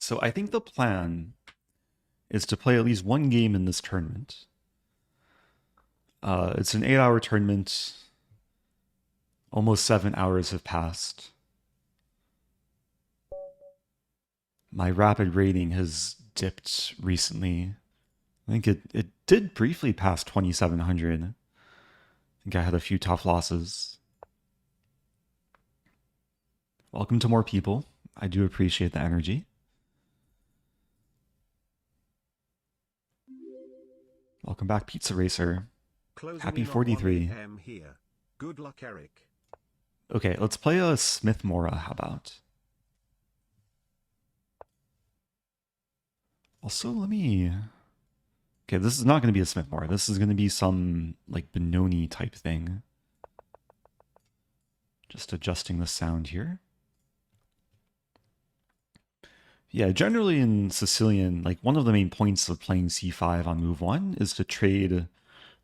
So I think the plan is to play at least one game in this tournament. It's an 8-hour tournament. Almost 7 hours have passed. My rapid rating has dipped recently. I think it did briefly pass 2,700. I think I had a few tough losses. Welcome to more people. I do appreciate the energy. Welcome back, Pizza Racer. Happy 43. Here. Good luck, Eric. Okay, let's play a Smith Mora, how about? Also, let me... Okay, this is not going to be a Smith Mora. This is going to be some, like, Benoni type thing. Just adjusting the sound here. Yeah, generally in Sicilian, like, one of the main points of playing c5 on move 1 is to trade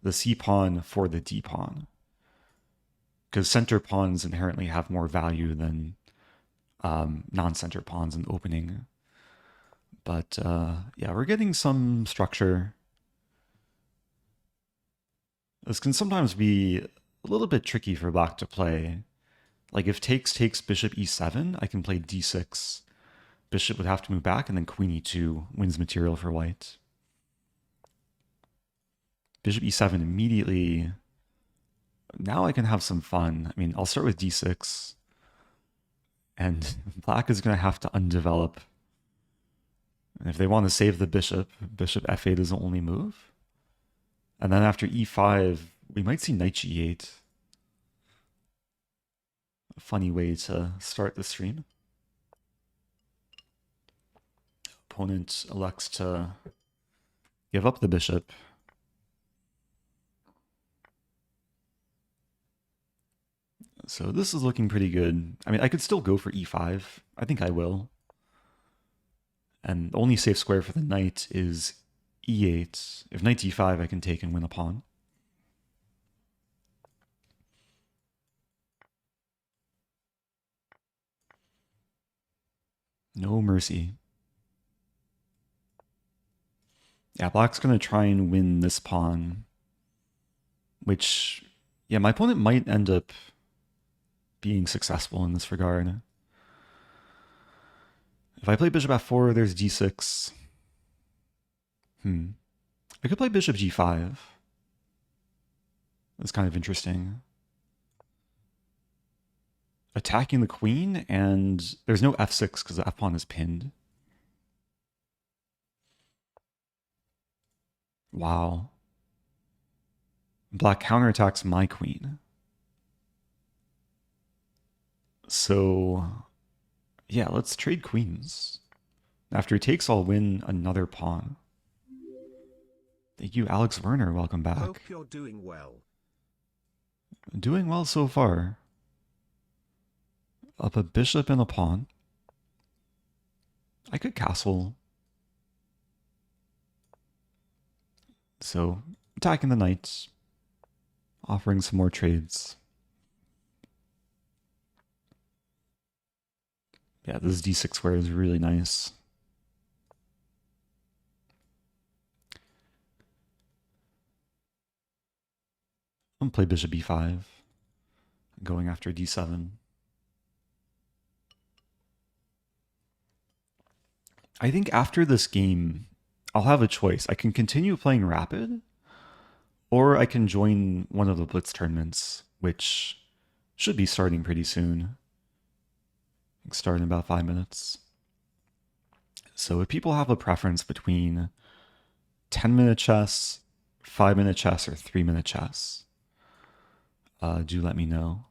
the c pawn for the d pawn. Because center pawns inherently have more value than non-center pawns in opening. But yeah, we're getting some structure. This can sometimes be a little bit tricky for black to play. Like if takes bishop e7, I can play d6. Bishop would have to move back, and then queen e2 wins material for white. Bishop e7 immediately. Now I can have some fun. I mean, I'll start with d6. And black is going to have to undevelop. And if they want to save the bishop, bishop f8 is the only move. And then after e5, we might see knight g8. A funny way to start the stream. Opponent elects to give up the bishop. So this is looking pretty good. I mean, I could still go for e5. I think I will. And the only safe square for the knight is e8. If knight e5, I can take and win a pawn. No mercy. Yeah, black's going to try and win this pawn. Which, yeah, my opponent might end up being successful in this regard. If I play bishop f4, there's d6. I could play bishop g5. That's kind of interesting. Attacking the queen, and there's no f6 because the f-pawn is pinned. Wow. Black counterattacks my queen. So, yeah, let's trade queens. After he takes, I'll win another pawn. Thank you, Alex Werner. Welcome back. Hope you're doing well. Doing well so far. Up a bishop and a pawn. I could castle. So, attacking the knights. Offering some more trades. Yeah, this d6 square is really nice. I'm gonna play bishop e5. Going after d7. I think after this game, I'll have a choice. I can continue playing rapid, or I can join one of the blitz tournaments, which should be starting pretty soon. Start in about 5 minutes. So if people have a preference between 10-minute chess, 5-minute chess, or 3-minute chess, do let me know.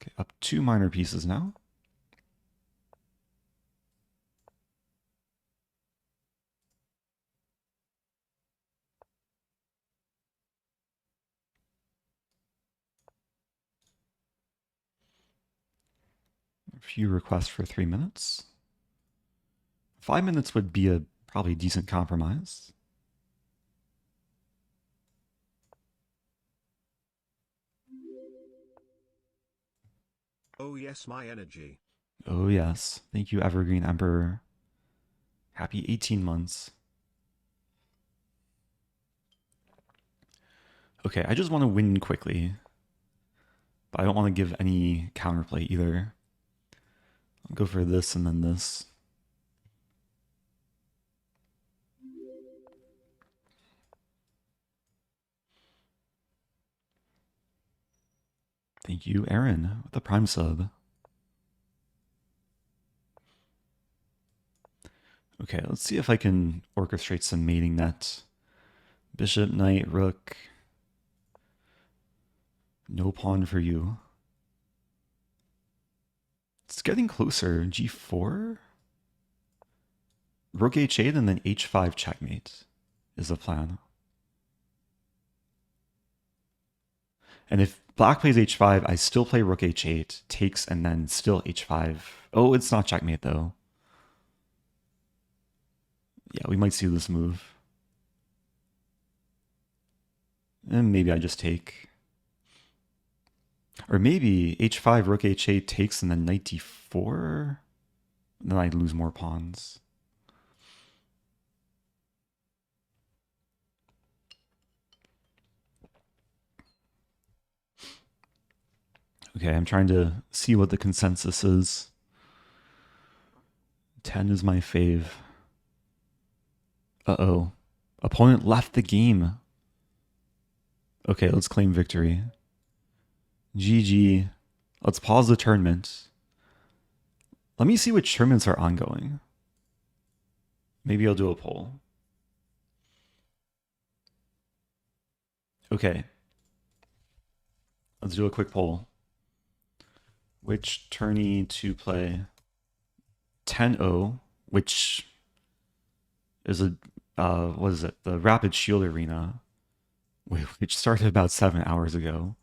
Okay, up 2 minor pieces now. A few requests for 3 minutes. 5 minutes would be a probably decent compromise. Oh yes, my energy. Oh yes. Thank you, Evergreen Emperor. Happy 18 months. Okay, I just want to win quickly. But I don't want to give any counterplay either. I'll go for this and then this. Thank you, Aaron, with the Prime sub. Okay, let's see if I can orchestrate some mating net. Bishop, knight, rook. No pawn for you. It's getting closer. G4? Rook h8 and then h5 checkmate is the plan. And if black plays h5, I still play rook h8, takes, and then still h5. Oh, it's not checkmate though. Yeah, we might see this move. And maybe I just take. Or maybe h5, rook h8 takes, and then knight d4. Then I'd lose more pawns. Okay, I'm trying to see what the consensus is. 10 is my fave. Uh-oh. Opponent left the game. Okay, let's claim victory. GG. Let's pause the tournament. Let me see which tournaments are ongoing. Maybe I'll do a poll. Okay. Let's do a quick poll. Which tourney to play? 10-0, which is a, what is it? The Rapid Shield Arena, which started about 7 hours ago.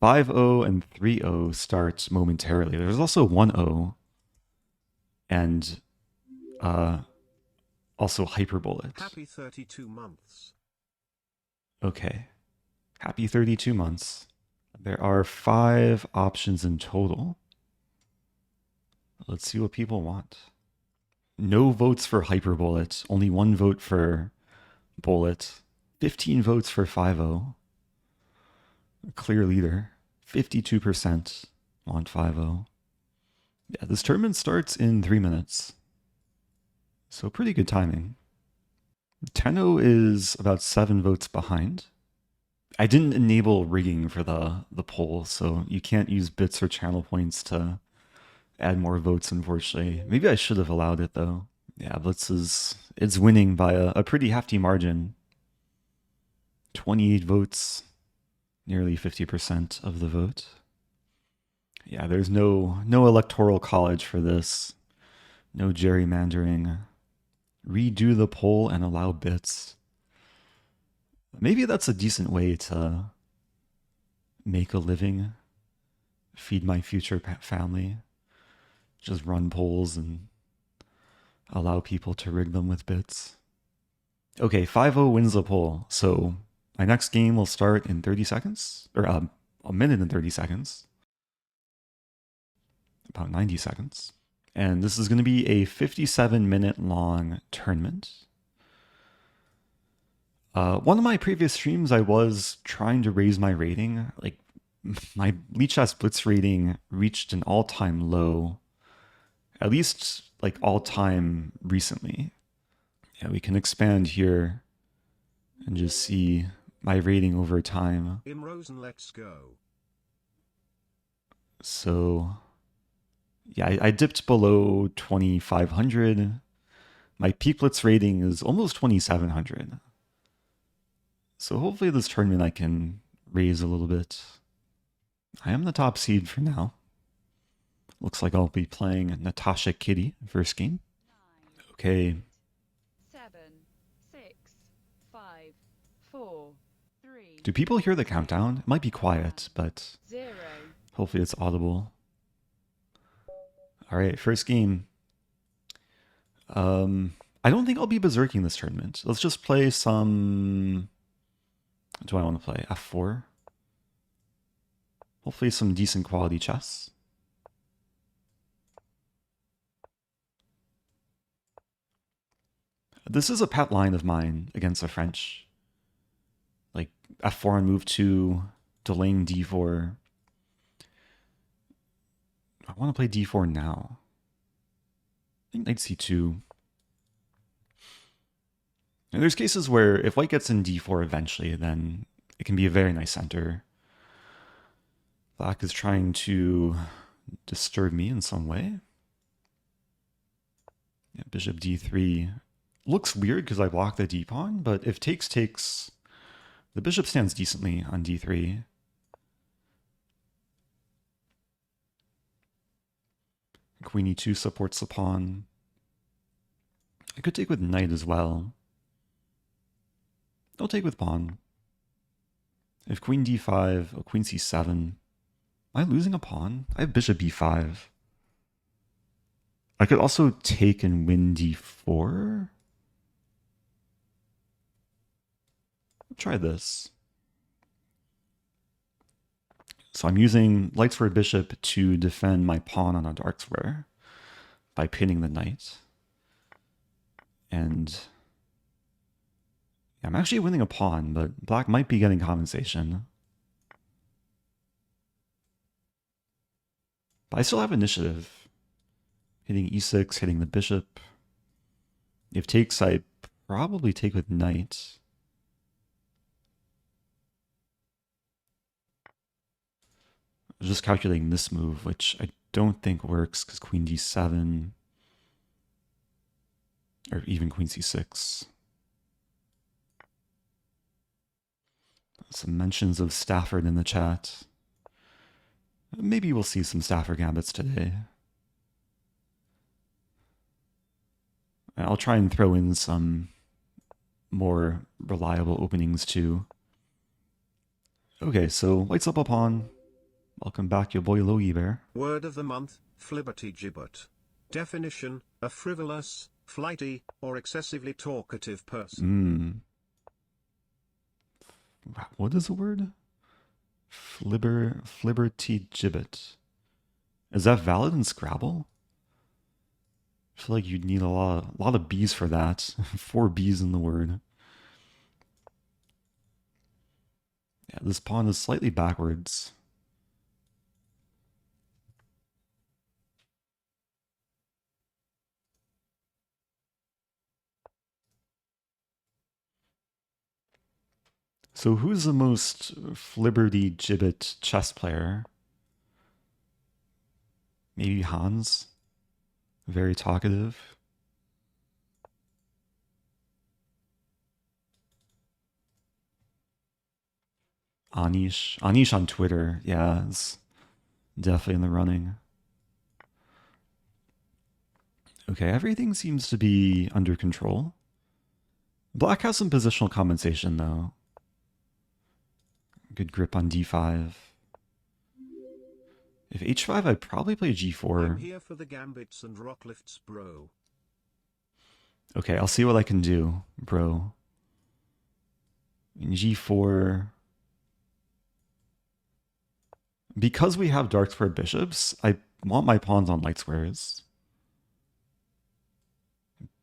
5-0 and 3-0 start momentarily. There's also 1-0 and also Hyperbullet. Happy 32 months. Okay. Happy 32 months. There are 5 options in total. Let's see what people want. No votes for Hyperbullet. Only 1 vote for Bullet. 15 votes for 5-0. Clear leader. 52% want 5-0. Yeah, this tournament starts in 3 minutes. So pretty good timing. 10-0 is about 7 votes behind. I didn't enable rigging for the poll, so you can't use bits or channel points to add more votes, unfortunately. Maybe I should have allowed it, though. Yeah, Blitz it's winning by a pretty hefty margin. 28 votes, nearly 50% of the vote. Yeah, there's no electoral college for this. No gerrymandering. Redo the poll and allow bits. Maybe that's a decent way to make a living, feed my future family. Just run polls and allow people to rig them with bits. Okay, 5-0 wins the poll. So my next game will start in 30 seconds, or a minute and 30 seconds. About 90 seconds. And this is going to be a 57-minute long tournament. One of my previous streams, I was trying to raise my rating. Like, my Lichess Blitz rating reached an all-time low. At least, like, all-time recently. Yeah, we can expand here and just see my rating over time. In Rosen, let's go. So, yeah, I dipped below 2,500. My peak Blitz rating is almost 2,700. So hopefully this tournament I can raise a little bit. I am the top seed for now. Looks like I'll be playing Natashakitty first game. 9, Okay. 7, 6, 5, 4, 3. Do people hear the countdown? It might be quiet, but 0. hopefully it's audible. All right, first game. I don't think I'll be berserking this tournament. Let's just play some... What do I want to play? F4? Hopefully some decent quality chess. This is a pet line of mine against the French. Like f4 on move 2, delaying d4. I want to play d4 now. I think knight c2. And there's cases where if white gets in d4 eventually, then it can be a very nice center. Black is trying to disturb me in some way. Yeah, bishop d3 looks weird because I blocked the d-pawn, but if takes, the bishop stands decently on d3. Queen e2 supports the pawn. I could take with knight as well. I'll take with pawn. If queen d5, oh, queen c7. Am I losing a pawn? I have bishop b5. I could also take and win d4. I'll try this. So I'm using lights for a bishop to defend my pawn on a dark square by pinning the knight. And I'm actually winning a pawn, but black might be getting compensation. But I still have initiative. Hitting e6, hitting the bishop. If takes, I probably take with knight. I was just calculating this move, which I don't think works because queen d7 or even queen c6. Some mentions of Stafford in the chat. Maybe we'll see some Stafford gambits today. I'll try and throw in some more reliable openings too. Okay, so lights up a pawn. Welcome back, your boy Logie Bear. Word of the month, flibbertigibbet. Definition, a frivolous, flighty, or excessively talkative person. What is the word? Flibbertigibbet. Is that valid in Scrabble? I feel like you'd need a lot of B's for that. 4 B's in the word. Yeah, this pawn is slightly backwards. So who's the most flibbertigibbet chess player? Maybe Hans? Very talkative. Anish. Anish on Twitter. Yeah, it's definitely in the running. Okay, everything seems to be under control. Black has some positional compensation, though. Good grip on d5. If h5, I'd probably play g4. I'm here for the gambits and rock lifts, bro. Okay, I'll see what I can do, bro. In g4... Because we have dark square bishops, I want my pawns on light squares.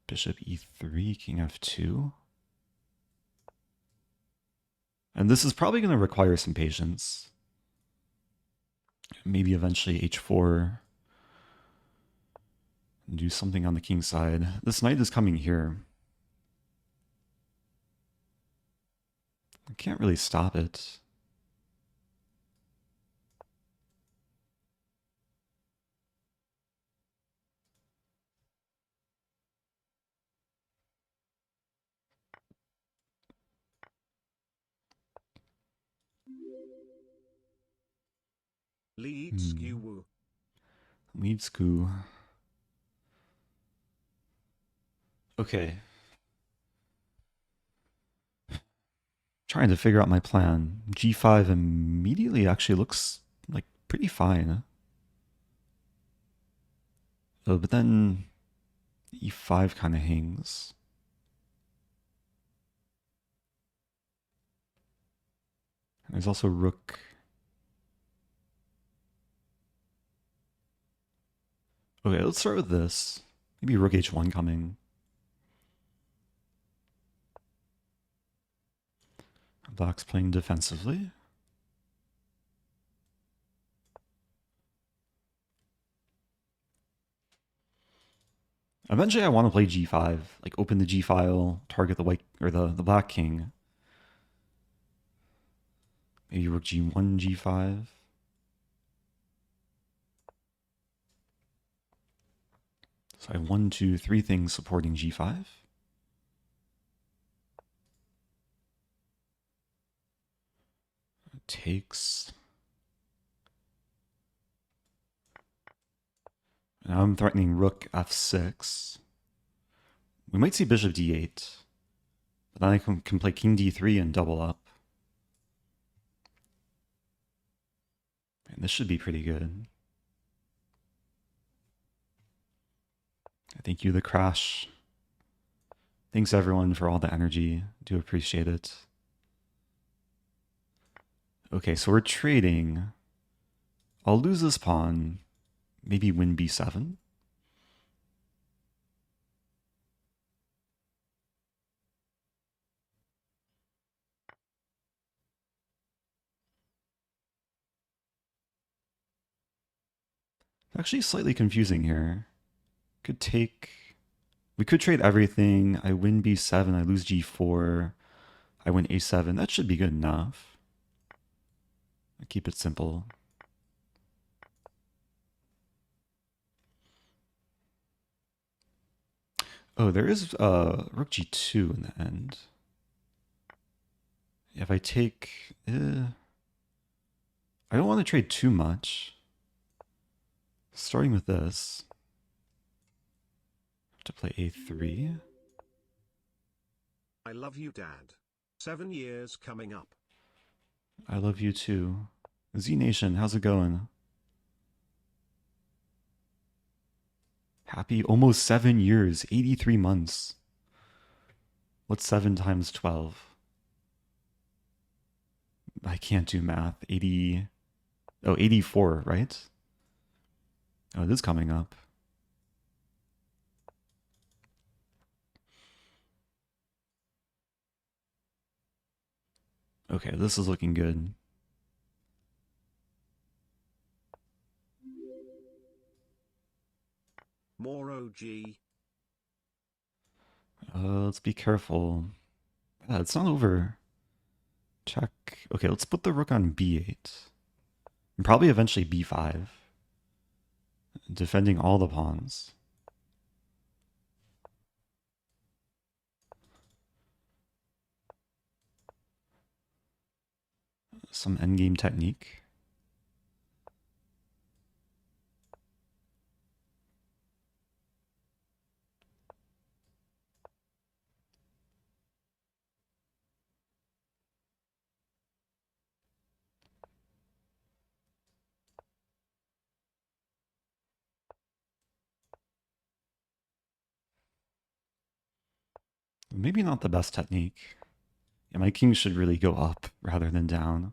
Bishop e3, king f2. And this is probably going to require some patience. Maybe eventually h4. Do something on the king side. This knight is coming here. I can't really stop it. Lead skew. Lead skew. Okay. Trying to figure out my plan. g5 immediately actually looks like pretty fine. Oh, but then e5 kind of hangs. There's also rook. Okay, let's start with this. Maybe rook h1 coming. Black's playing defensively. Eventually I want to play g5, like open the g file, target the white or the black king. Maybe rook g1, g5. So I have 1, 2, 3 things supporting g5. It takes. Now I'm threatening rook f6. We might see bishop d8. But then I can play king d3 and double up. And this should be pretty good. Thank you, The Crash. Thanks everyone for all the energy. Do appreciate it. Okay, so we're trading. I'll lose this pawn. Maybe win b7. Actually slightly confusing here. Could take. We could trade everything. I win b7, I lose g4, I win a7. That should be good enough. I keep it simple. Oh, there is rook g2 in the end. If I take... I don't want to trade too much. Starting with this. To play a3. I love you, Dad. 7 years coming up. I love you too. Z Nation, how's it going? Happy almost 7 years, 83 months. What's 7 times 12? I can't do math. 80. Oh, 84, right? Oh, it is coming up. Okay, this is looking good. More OG. Let's be careful. It's not over. Check. Okay, let's put the rook on b8. And probably eventually b5. Defending all the pawns. Some endgame technique. Maybe not the best technique. Yeah, my king should really go up rather than down.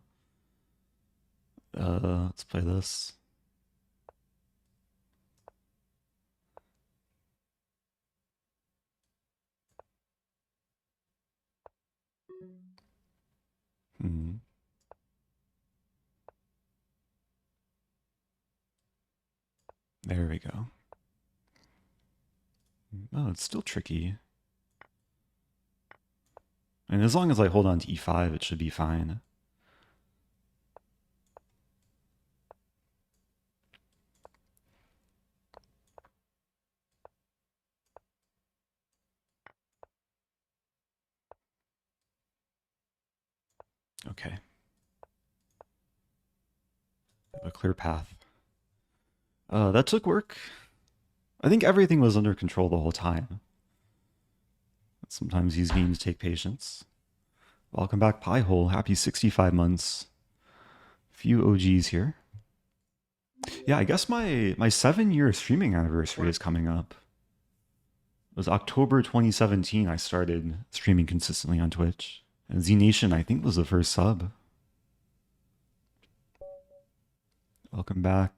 Let's play this. There we go. Oh, it's still tricky. And as long as I hold on to e5, it should be fine. Okay. A clear path. That took work. I think everything was under control the whole time. Sometimes these games take patience. Welcome back, Piehole. Happy 65 months. Few OGs here. Yeah, I guess my 7-year streaming anniversary is coming up. It was October 2017 I started streaming consistently on Twitch. And Z Nation, I think, was the first sub. Welcome back,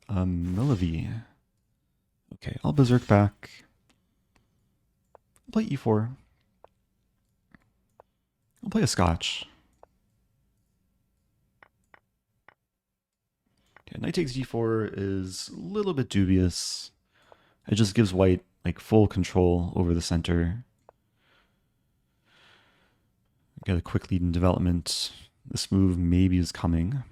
Milovy. Okay, I'll berserk back. I'll play e4. I'll play a Scotch. Okay, knight takes d4 is a little bit dubious. It just gives white like full control over the center. Get a quick lead in development. This move maybe is coming.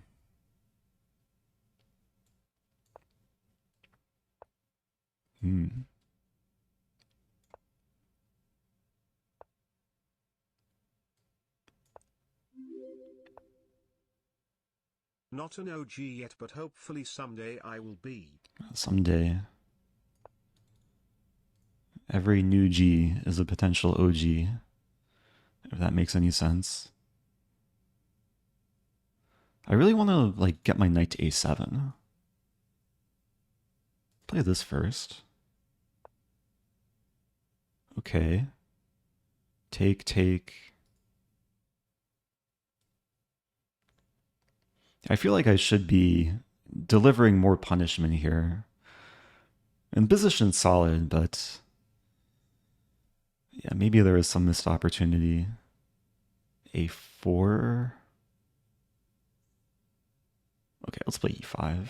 Not an OG yet, but hopefully someday I will be. Someday. Every new G is a potential OG, if that makes any sense. I really want to like get my knight to a7. Play this first. Okay. Take. I feel like I should be delivering more punishment here. And position's solid, but yeah, maybe there is some missed opportunity. a4. Okay, let's play e5.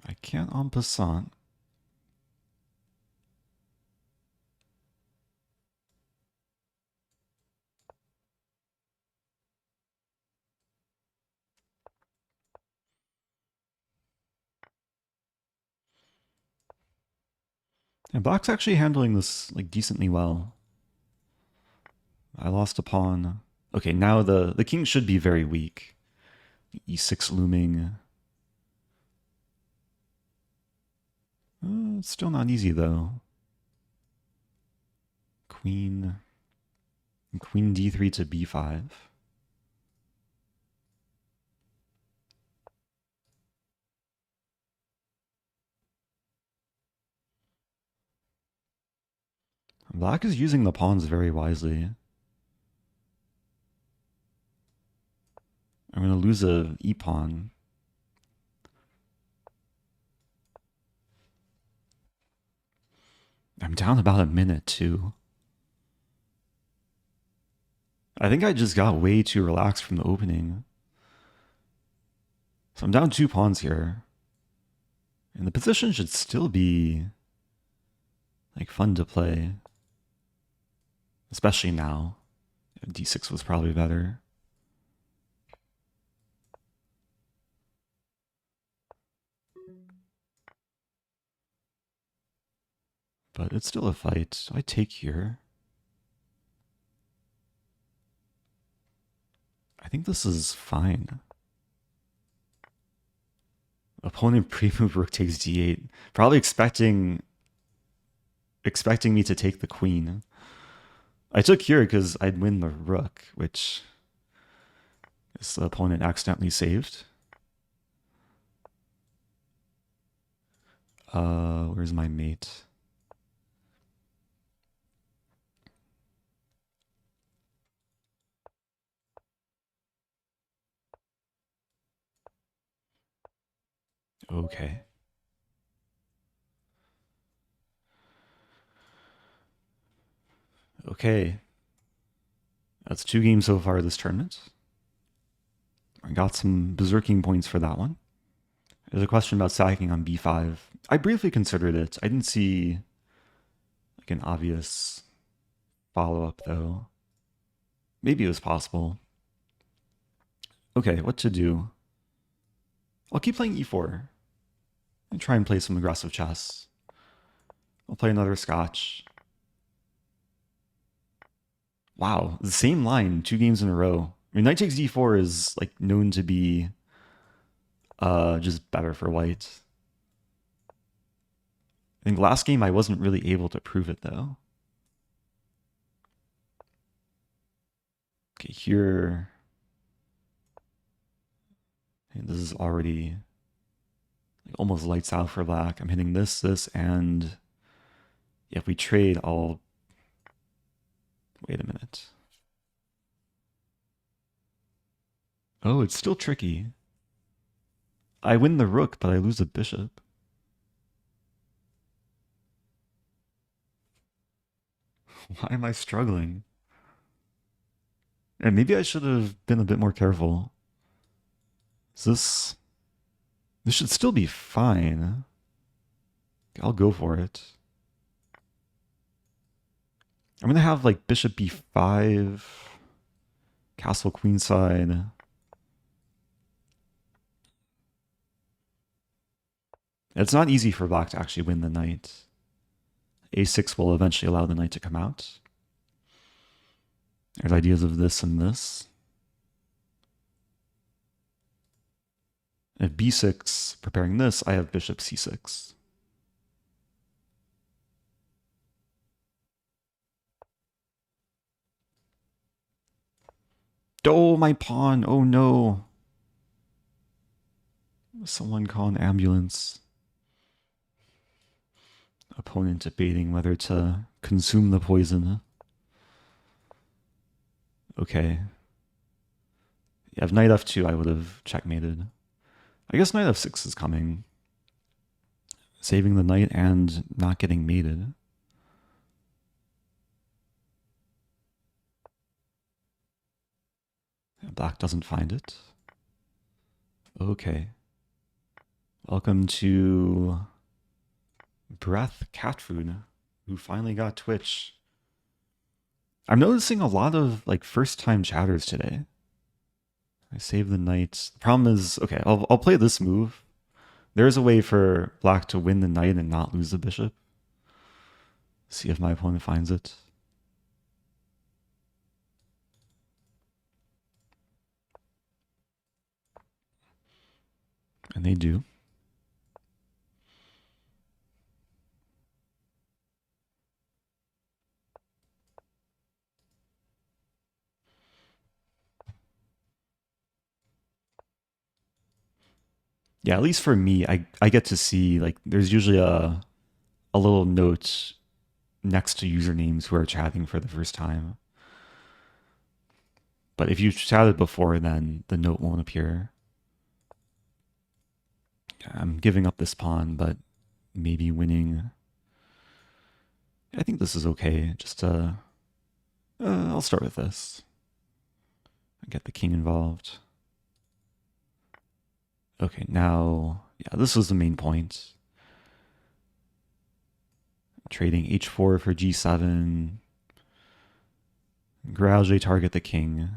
I can't en passant. And black's actually handling this like decently well. I lost a pawn. Okay, now the king should be very weak. e6 looming. It's still not easy though. Queen d3 to b5. Black is using the pawns very wisely. I'm going to lose a e-pawn. I'm down about a minute too. I think I just got way too relaxed from the opening. So I'm down 2 pawns here. And the position should still be like fun to play. Especially now. d6 was probably better. But it's still a fight. So I take here. I think this is fine. Opponent pre-move rook takes d8. Probably expecting me to take the queen. I took here because I'd win the rook, which this opponent accidentally saved. Where's my mate? Okay. Okay. That's 2 games so far this tournament. I got some berserking points for that one. There's a question about sacking on b5. I briefly considered it. I didn't see like an obvious follow-up though. Maybe it was possible. Okay, what to do? I'll keep playing e4 and try and play some aggressive chess. I'll play another Scotch. Wow, the same line 2 games in a row. I mean, knight takes d4 is like known to be just better for white. I think last game I wasn't really able to prove it though. Okay, here. And this is already like almost lights out for black. I'm hitting this, and if we trade, I'll... Wait a minute. Oh, it's still tricky. I win the rook, but I lose a bishop. Why am I struggling? And maybe I should have been a bit more careful. Is this... This should still be fine. I'll go for it. I'm going to have like bishop b5, castle queenside. It's not easy for black to actually win the knight. a6 will eventually allow the knight to come out. There's ideas of this and this. If b6, preparing this, I have bishop c6. Oh, my pawn! Oh no! Someone call an ambulance. Opponent debating whether to consume the poison. Okay. Yeah, if knight f2, I would have checkmated. I guess knight f6 is coming. Saving the knight and not getting mated. Black doesn't find it. Okay. Welcome to Breath Cat Food, who finally got Twitch. I'm noticing a lot of like first-time chatters today. I save the knight. The problem is, okay, I'll play this move. There's a way for black to win the knight and not lose the bishop. See if my opponent finds it. And they do. Yeah, at least for me, I get to see, like, there's usually a little note next to usernames who are chatting for the first time. But if you've chatted before, then the note won't appear. I'm giving up this pawn, but maybe winning. I think this is okay. Just I'll start with this. Get the king involved. Okay, now, yeah, this was the main point. Trading h4 for g7. Gradually target the king.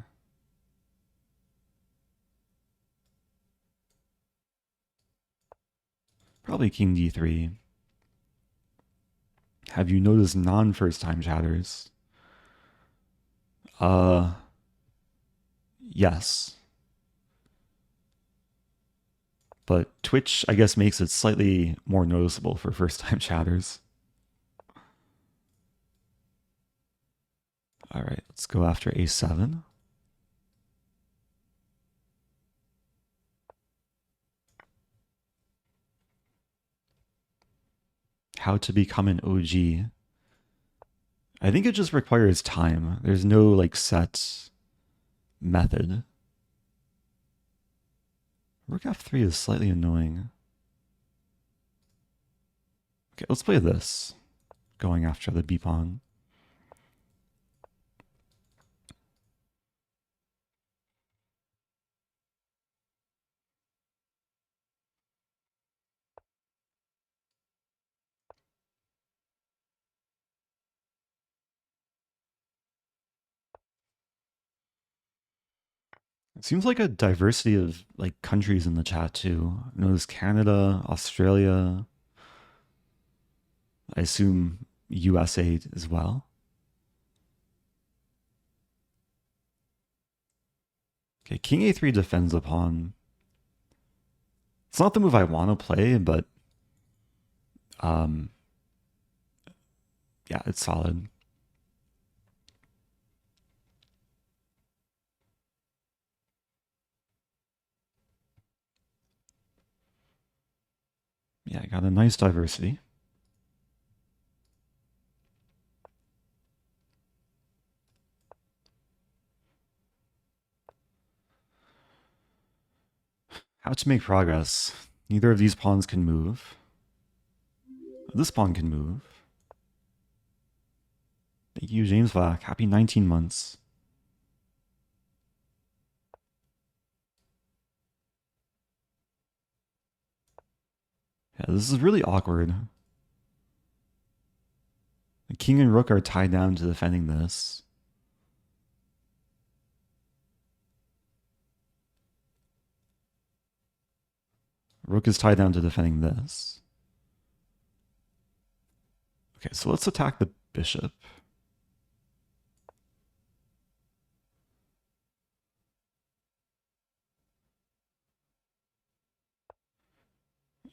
Probably king d3. Have you noticed non-first time chatters? Yes. But Twitch, I guess, makes it slightly more noticeable for first-time chatters. All right, let's go after a7. How to become an OG. I think it just requires time. There's no like set method. Rook f3 is slightly annoying. Okay, let's play this. Going after the b pawn. It seems like a diversity of like countries in the chat too. I notice Canada, Australia, I assume USA as well. Okay, king a3 defends a pawn. It's not the move I want to play, but yeah, it's solid. Yeah, I got a nice diversity. How to make progress. Neither of these pawns can move. This pawn can move. Thank you, James Black. Happy 19 months. Yeah, this is really awkward. The king and rook are tied down to defending this. Rook is tied down to defending this. Okay, so let's attack the bishop.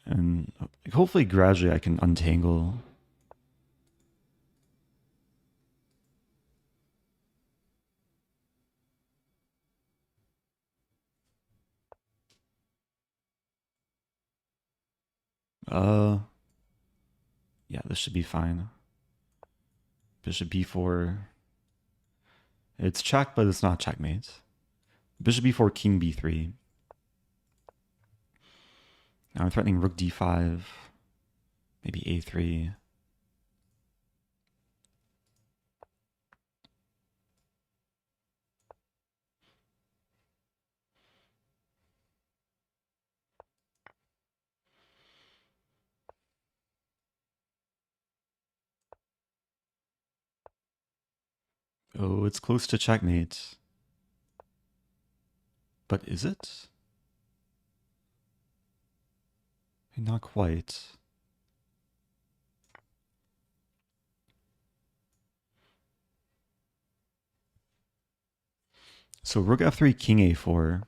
And hopefully gradually I can untangle. Yeah, this should be fine. Bishop b4. It's check, but it's not checkmate. Bishop b4, king b3. Now I'm threatening rook d5. Maybe a3. Oh, it's close to checkmate. But is it? Not quite. So rook f3, king a4.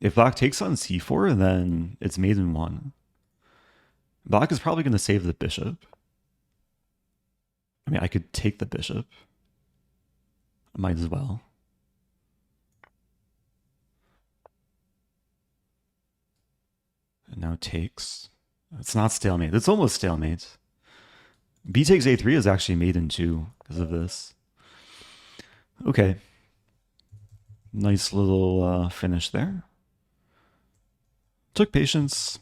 If black takes on c4, then it's mate in one. Black is probably going to save the bishop. I mean, I could take the bishop. I might as well. And now takes. It's not stalemate. It's almost stalemate. B takes a3 is actually mate in two because of this. Okay. Nice little finish there. Took patience.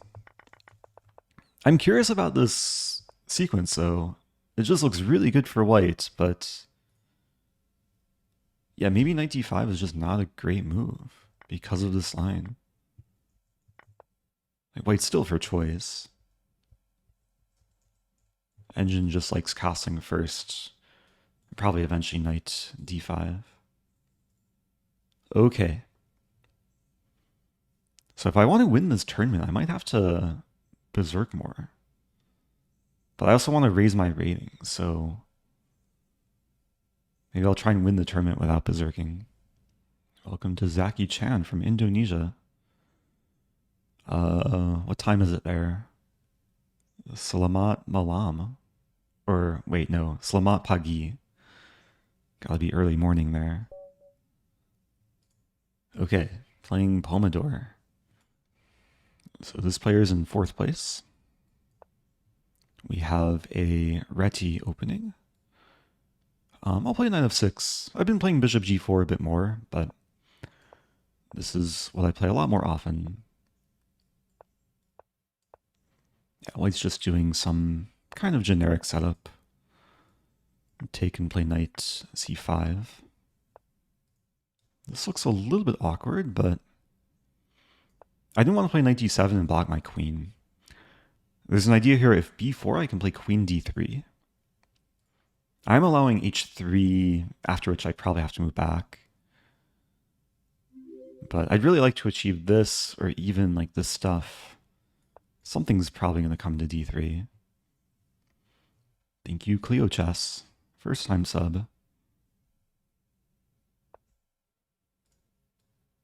I'm curious about this sequence, though. It just looks really good for white, but yeah, maybe knight d5 is just not a great move because of this line. Like, white's still for choice. Engine just likes castling first. Probably eventually knight d5. Okay. So if I want to win this tournament, I might have to berserk more. But I also want to raise my rating, so maybe I'll try and win the tournament without berserking. Welcome to Zaki Chan from Indonesia. What time is it there? Selamat malam. Or, wait, no. Selamat pagi. Gotta be early morning there. Okay, playing Pomodoro. So this player is in 4th place. We have a Reti opening. I'll play knight f6. I've been playing bishop g4 a bit more, but this is what I play a lot more often. Yeah, white's just doing some kind of generic setup. Take and play knight c5. This looks a little bit awkward, but I didn't want to play knight d7 and block my queen. There's an idea here, if b4, I can play queen d3. I'm allowing h3, after which I probably have to move back. But I'd really like to achieve this, or even like this stuff. Something's probably going to come to d3. Thank you, Cleo Chess. First time sub.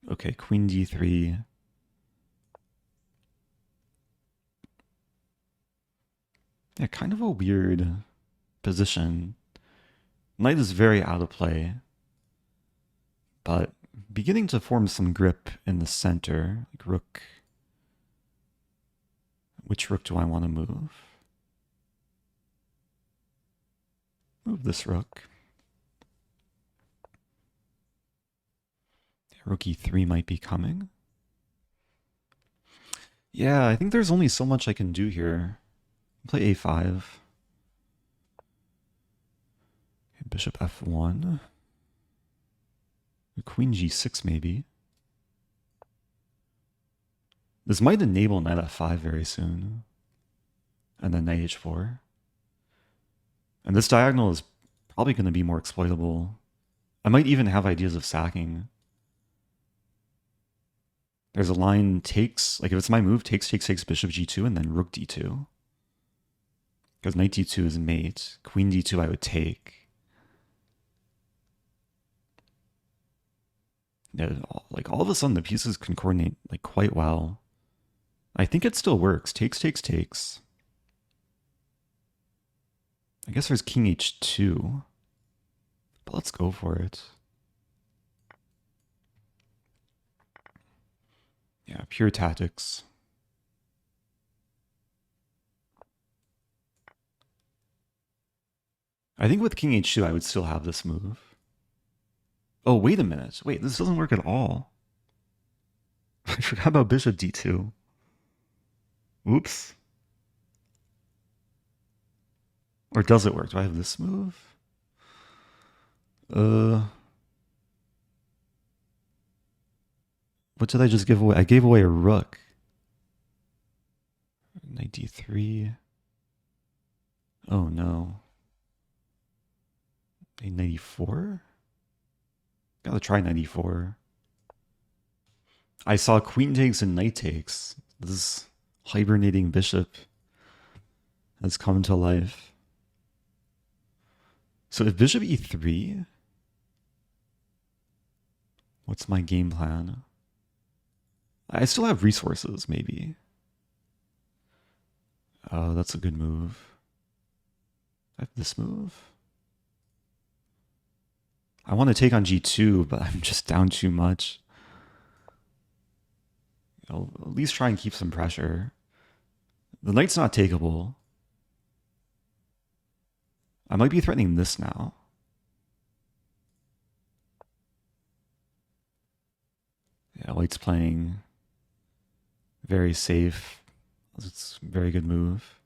Okay, queen d3. Yeah, kind of a weird position. Knight is very out of play, but beginning to form some grip in the center. Like rook. Which rook do I want to move? Move this rook. Rook e3 might be coming. Yeah, I think there's only so much I can do here. Play a5. Bishop f1. Queen g6 maybe. This might enable knight f5 very soon. and then knight h4. And this diagonal is probably going to be more exploitable. I might even have ideas of sacking. There's a line takes, like if it's my move, takes, bishop g2, and then rook d2. Because knight d2 is mate. Queen d2 I would take. Yeah, like all of a sudden the pieces can coordinate like quite well. I think it still works. Takes. I guess there's king h2. But let's go for it. Yeah, pure tactics. I think with king h2 I would still have this move. Oh, wait a minute. Wait, this doesn't work at all. I forgot about bishop d2. Oops. Or does it work? Do I have this move? What did I just give away? I gave away a rook. Knight d3. Oh no. Knight 94? Gotta try 94. I saw queen takes and knight takes. This hibernating bishop has come to life. So if bishop e3, what's my game plan? I still have resources, maybe. Oh, that's a good move. I have this move. I want to take on g2, but I'm just down too much. I'll at least try and keep some pressure. The knight's not takeable. I might be threatening this now. Yeah, white's playing very safe. It's a very good move.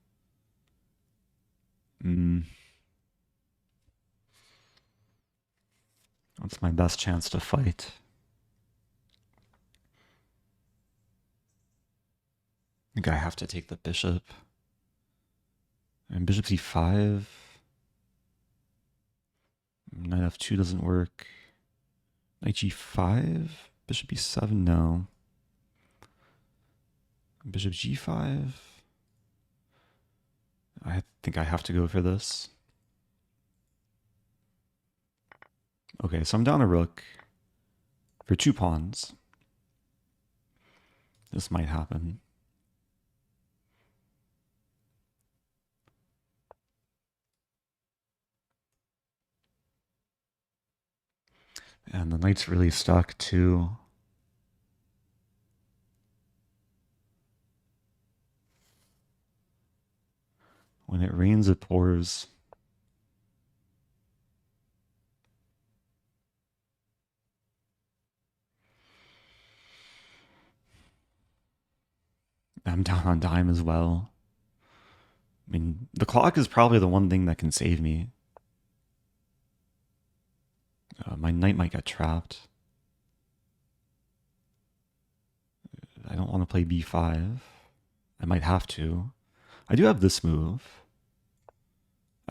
What's my best chance to fight? I think I have to take the bishop. And bishop c5. Knight f2 doesn't work. Knight g5. Bishop e7, no. Bishop g5. I think I have to go for this. Okay, so I'm down a rook for 2 pawns. This might happen. And the knight's really stuck too. When it rains, it pours. I'm down on dime as well. I mean, the clock is probably the one thing that can save me. My knight might get trapped. I don't want to play b5. I might have to. I do have this move.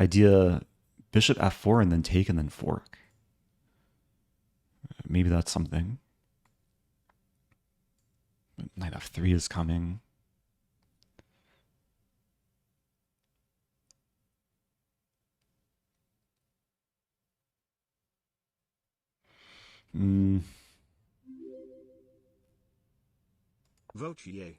Idea bishop f4 and then take and then fork. Maybe that's something. Knight f3 is coming. Vote yay.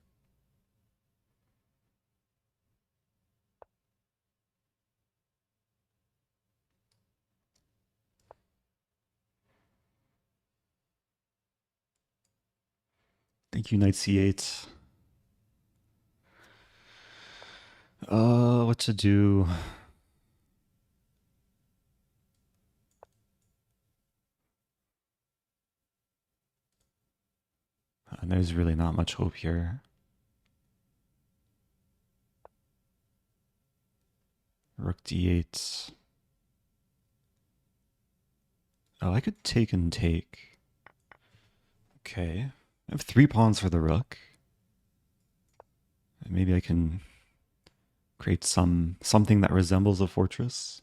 Thank you, knight c8. What to do? And there's really not much hope here. Rook d8. Oh, I could take and take. Okay. I have 3 pawns for the rook. Maybe I can Create something that resembles a fortress.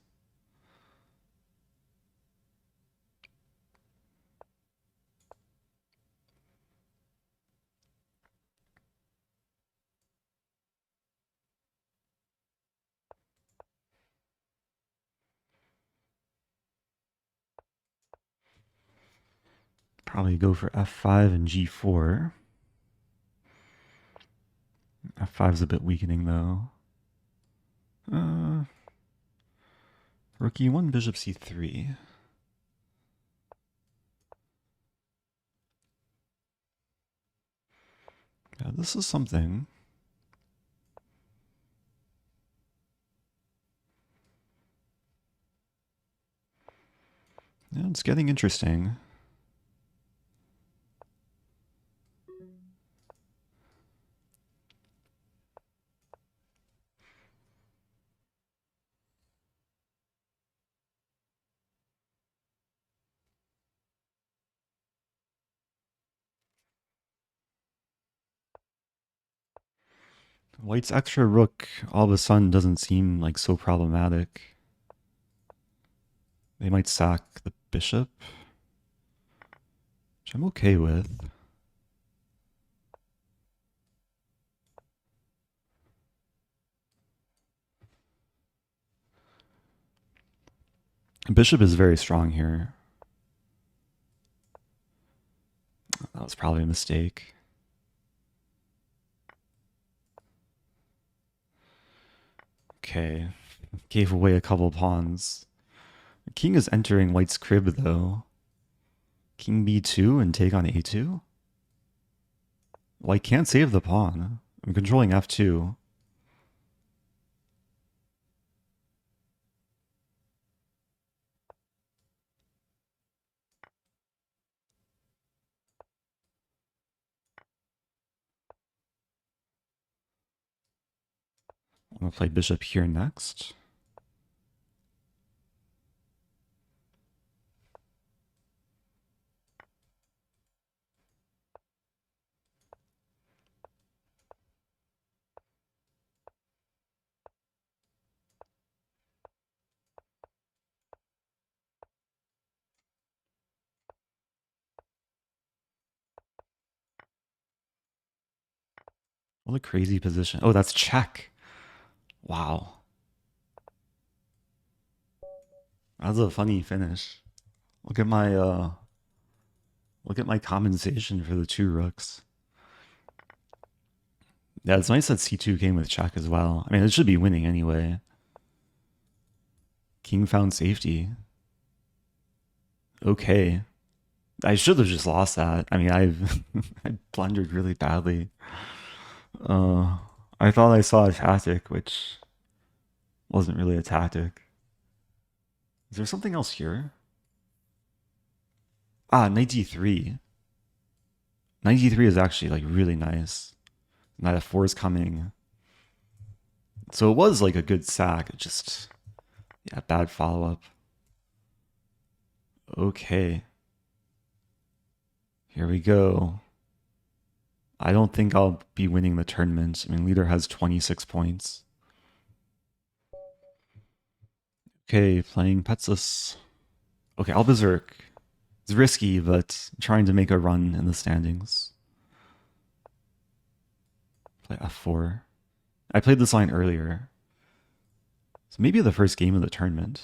Probably go for f5 and g4. f5 is a bit weakening though. Rook e1, bishop c3. Yeah, this is something. Yeah, it's getting interesting. White's extra rook all of a sudden doesn't seem like so problematic. They might sack the bishop, which I'm okay with. Bishop is very strong here. That was probably a mistake. Okay, gave away a couple pawns. The king is entering white's crib though. King b2 and take on a2? White can't save the pawn. I'm controlling f2. I'm going to play bishop here next. What a crazy position. Oh, that's check. Wow. That's a funny finish. Look at my compensation for the 2 rooks. Yeah, it's nice that c2 came with check as well. I mean, it should be winning anyway. King found safety. Okay. I should have just lost that. I mean, I blundered really badly. I thought I saw a tactic, which wasn't really a tactic. Is there something else here? Ah, knight d3. Knight d3 is actually like really nice. Knight f4 is coming. So it was like a good sack. It just, yeah, bad follow-up. Okay. Here we go. I don't think I'll be winning the tournament. I mean, leader has 26 points. Okay, playing Petsus. Okay, I'll berserk. It's risky, but I'm trying to make a run in the standings. Play f4. I played this line earlier. So maybe the first game of the tournament.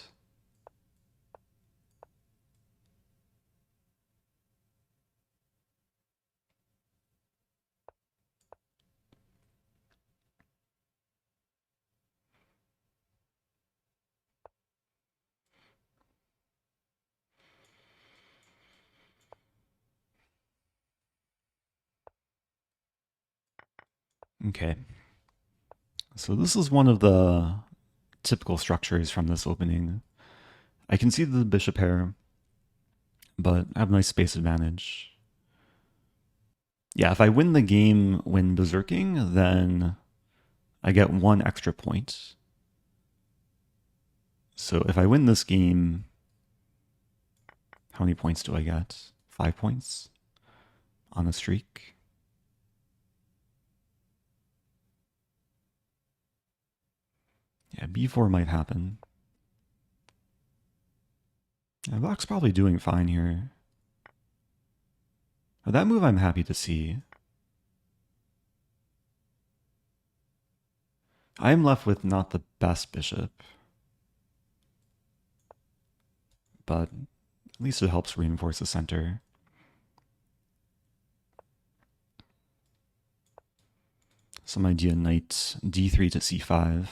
Okay. So this is one of the typical structures from this opening. I can see the bishop pair, but I have a nice space advantage. Yeah, if I win the game when berserking, then I get 1 extra point. So if I win this game, how many points do I get? 5 points on a streak. Yeah, b4 might happen. Yeah, black's probably doing fine here. But that move I'm happy to see. I am left with not the best bishop. But at least it helps reinforce the center. Some idea knight d3 to c5.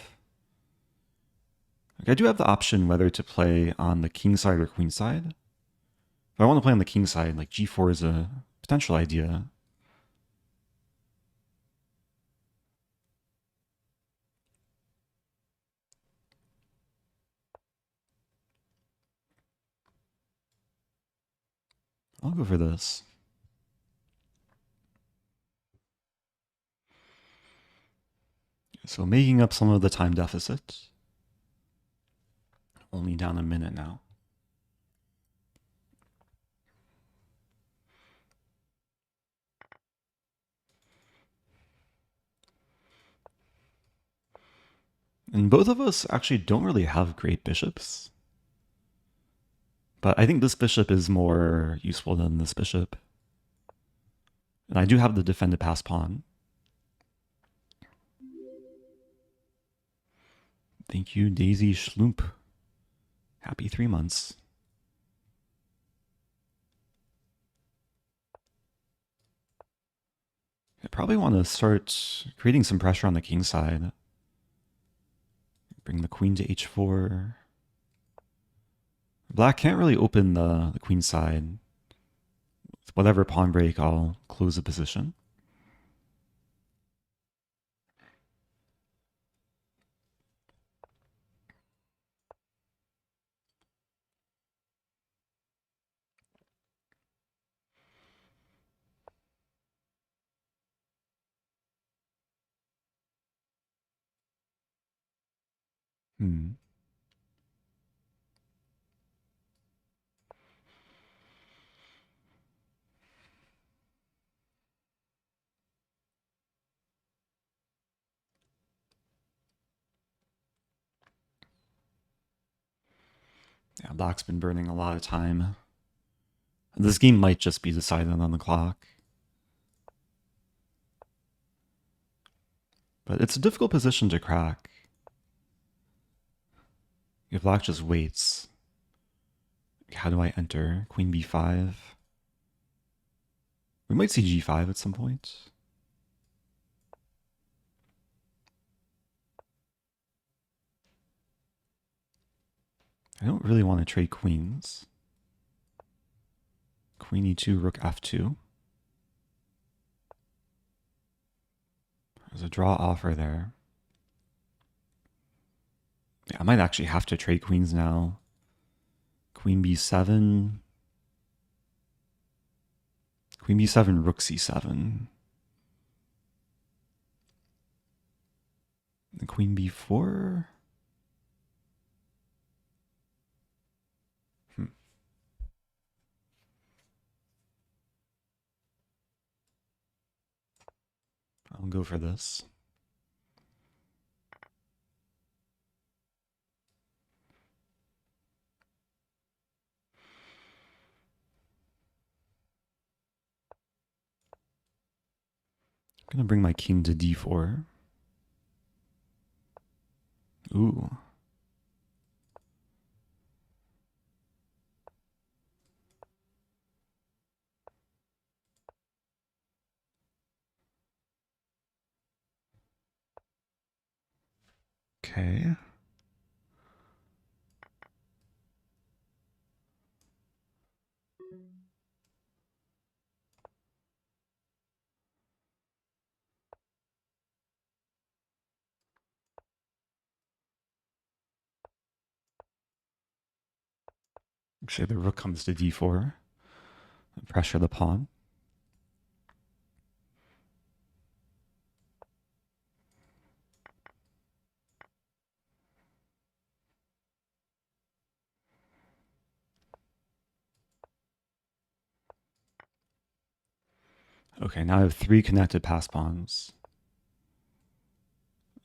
I do have the option whether to play on the king side or queen side. If I want to play on the king side, like g4 is a potential idea. I'll go for this. So making up some of the time deficit. Only down a minute now. And both of us actually don't really have great bishops. But I think this bishop is more useful than this bishop. And I do have the defended pass pawn. Thank you, daisyshloomp. Happy 3 months. I probably want to start creating some pressure on the king side. Bring the queen to h4. Black can't really open the queen side. With whatever pawn break, I'll close the position. Yeah, black's been burning a lot of time. This game might just be decided on the clock. But it's a difficult position to crack. If black just waits. How do I enter? Queen b5. We might see g5 at some point. I don't really want to trade queens. Queen e2, rook f2. There's a draw offer there. Yeah, I might actually have to trade queens now. Queen b7. Queen b7, rook c7. And queen b4. I'll go for this. I'm going to bring my king to d4. Ooh. Okay. Actually, the rook comes to d4. Pressure the pawn. Okay, now I have 3 connected pass pawns.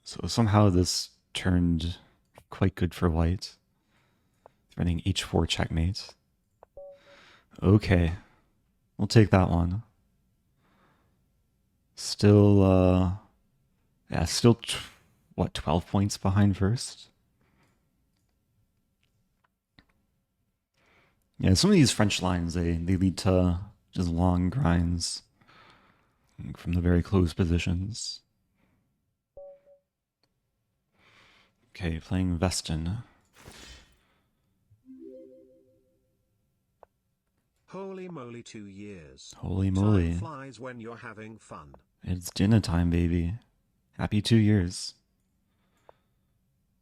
So somehow this turned quite good for white. Threatening h4 checkmate. Okay. We'll take that one. Still, yeah, still, what, 12 points behind first? Yeah, some of these French lines, they lead to just long grinds from the very close positions. Okay, playing vestan. Holy moly, 2 years. Holy moly. Time flies when you're having fun. It's dinner time, baby. Happy 2 years.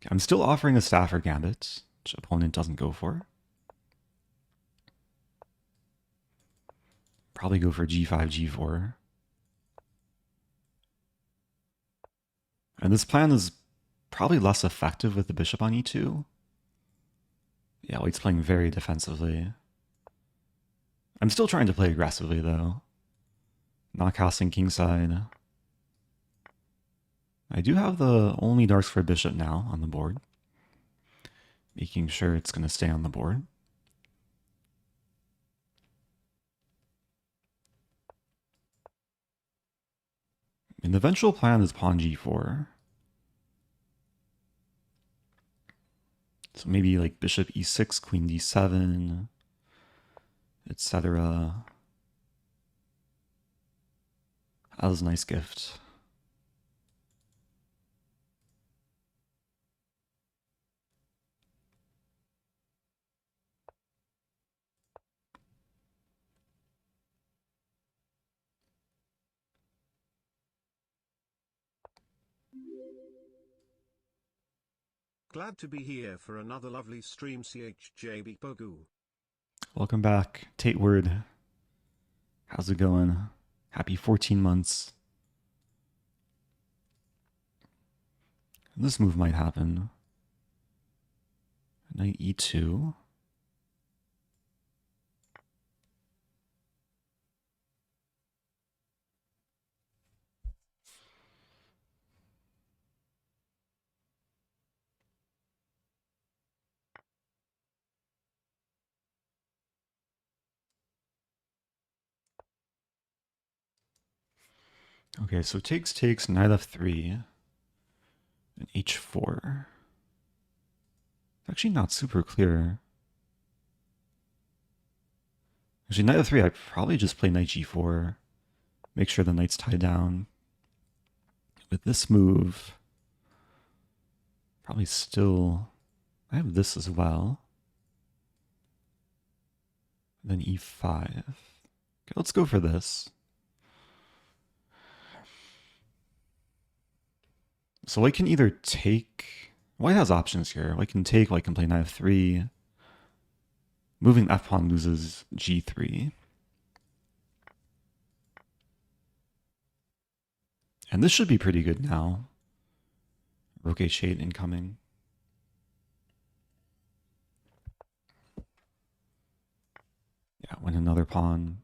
I'm still offering a Stafford Gambit, which opponent doesn't go for. Probably go for g5, g4. And this plan is probably less effective with the bishop on e2. Yeah, White's playing very defensively. I'm still trying to play aggressively, though. Not casting kingside. I do have the only darks for bishop now on the board. Making sure it's going to stay on the board. And the eventual plan is pawn g4. So maybe like bishop e6, queen d7, etc. That was a nice gift. Glad to be here for another lovely stream. CHJB Bogu. Welcome back, Tate Word. How's it going? Happy 14 months. This move might happen. Knight e2. Okay, so takes, knight f3, and h4. Actually not super clear. Actually, knight f3, I'd probably just play knight g4. Make sure the knight's tied down. With this move, probably still... I have this as well. Then e5. Okay, let's go for this. So White can either take... White has options here. White can take, White can play knight f3. Moving f-pawn loses g3. And this should be pretty good now. Rook h8 incoming. Yeah, win another pawn.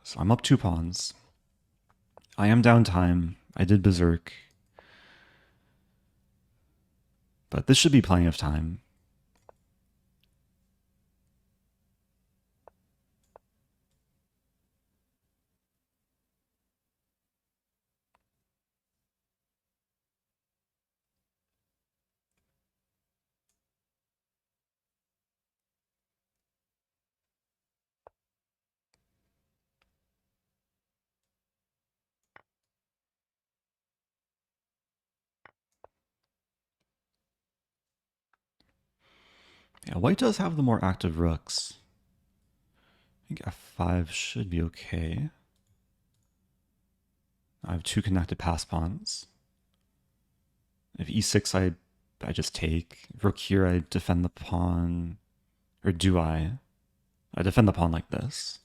So I'm up 2 pawns. I am down time. I did berserk. But this should be plenty of time. Yeah, White does have the more active rooks. I think f5 should be okay. I have 2 connected pass pawns. If e6, I just take. Rook here, I defend the pawn. Or do I? I defend the pawn like this.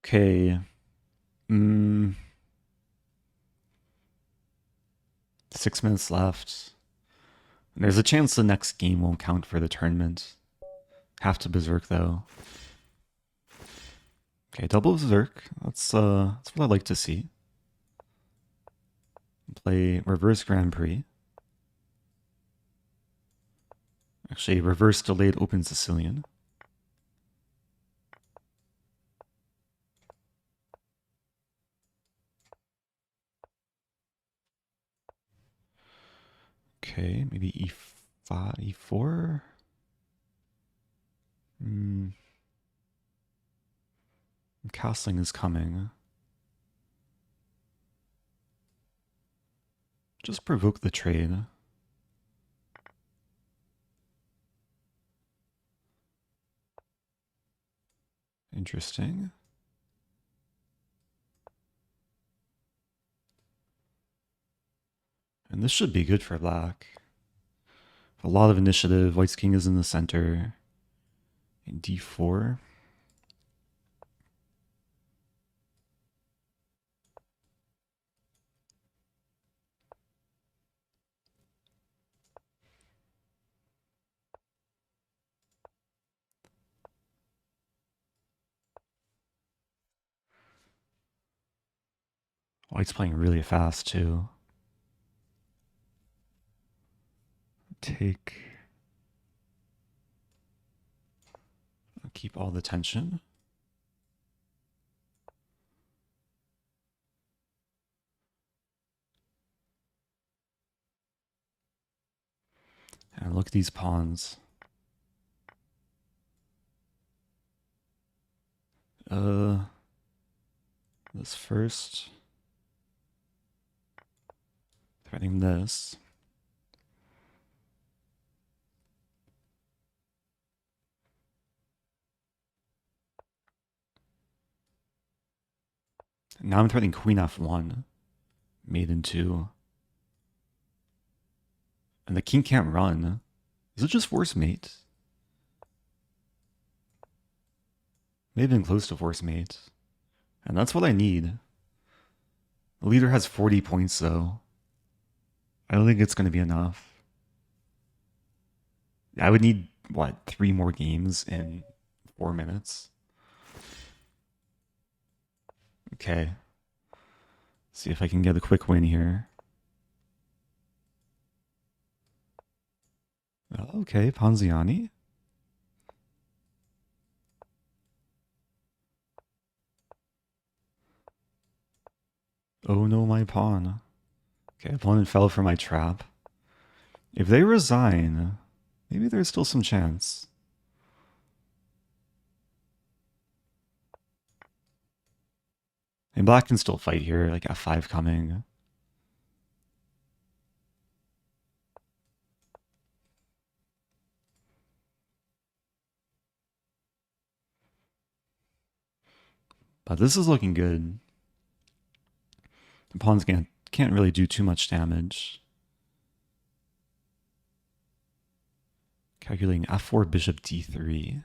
Okay. 6 minutes left. There's a chance the next game won't count for the tournament. Have to berserk though. Okay, double berserk. That's what I like to see. Play reverse Grand Prix. Actually, reverse delayed open Sicilian. Okay, maybe e5, e4. Castling is coming. Just provoke the trade. Interesting. And this should be good for black. A lot of initiative. White's king is in the center. In d4. White's playing really fast too. Take. Keep all the tension. And look at these pawns. This first. Threading this. Now I'm threatening queen f1. Made into. And the king can't run. Is it just force mate? May have been close to force mate. And that's what I need. The leader has 40 points though. I don't think it's going to be enough. I would need, what, 3 more games in 4 minutes? Okay. See if I can get a quick win here. Okay, Ponziani. Oh no, my pawn. Okay, opponent fell for my trap. If they resign, maybe there's still some chance. And black can still fight here, like f5 coming. But this is looking good. The pawns can't really do too much damage. Calculating f4, bishop d3.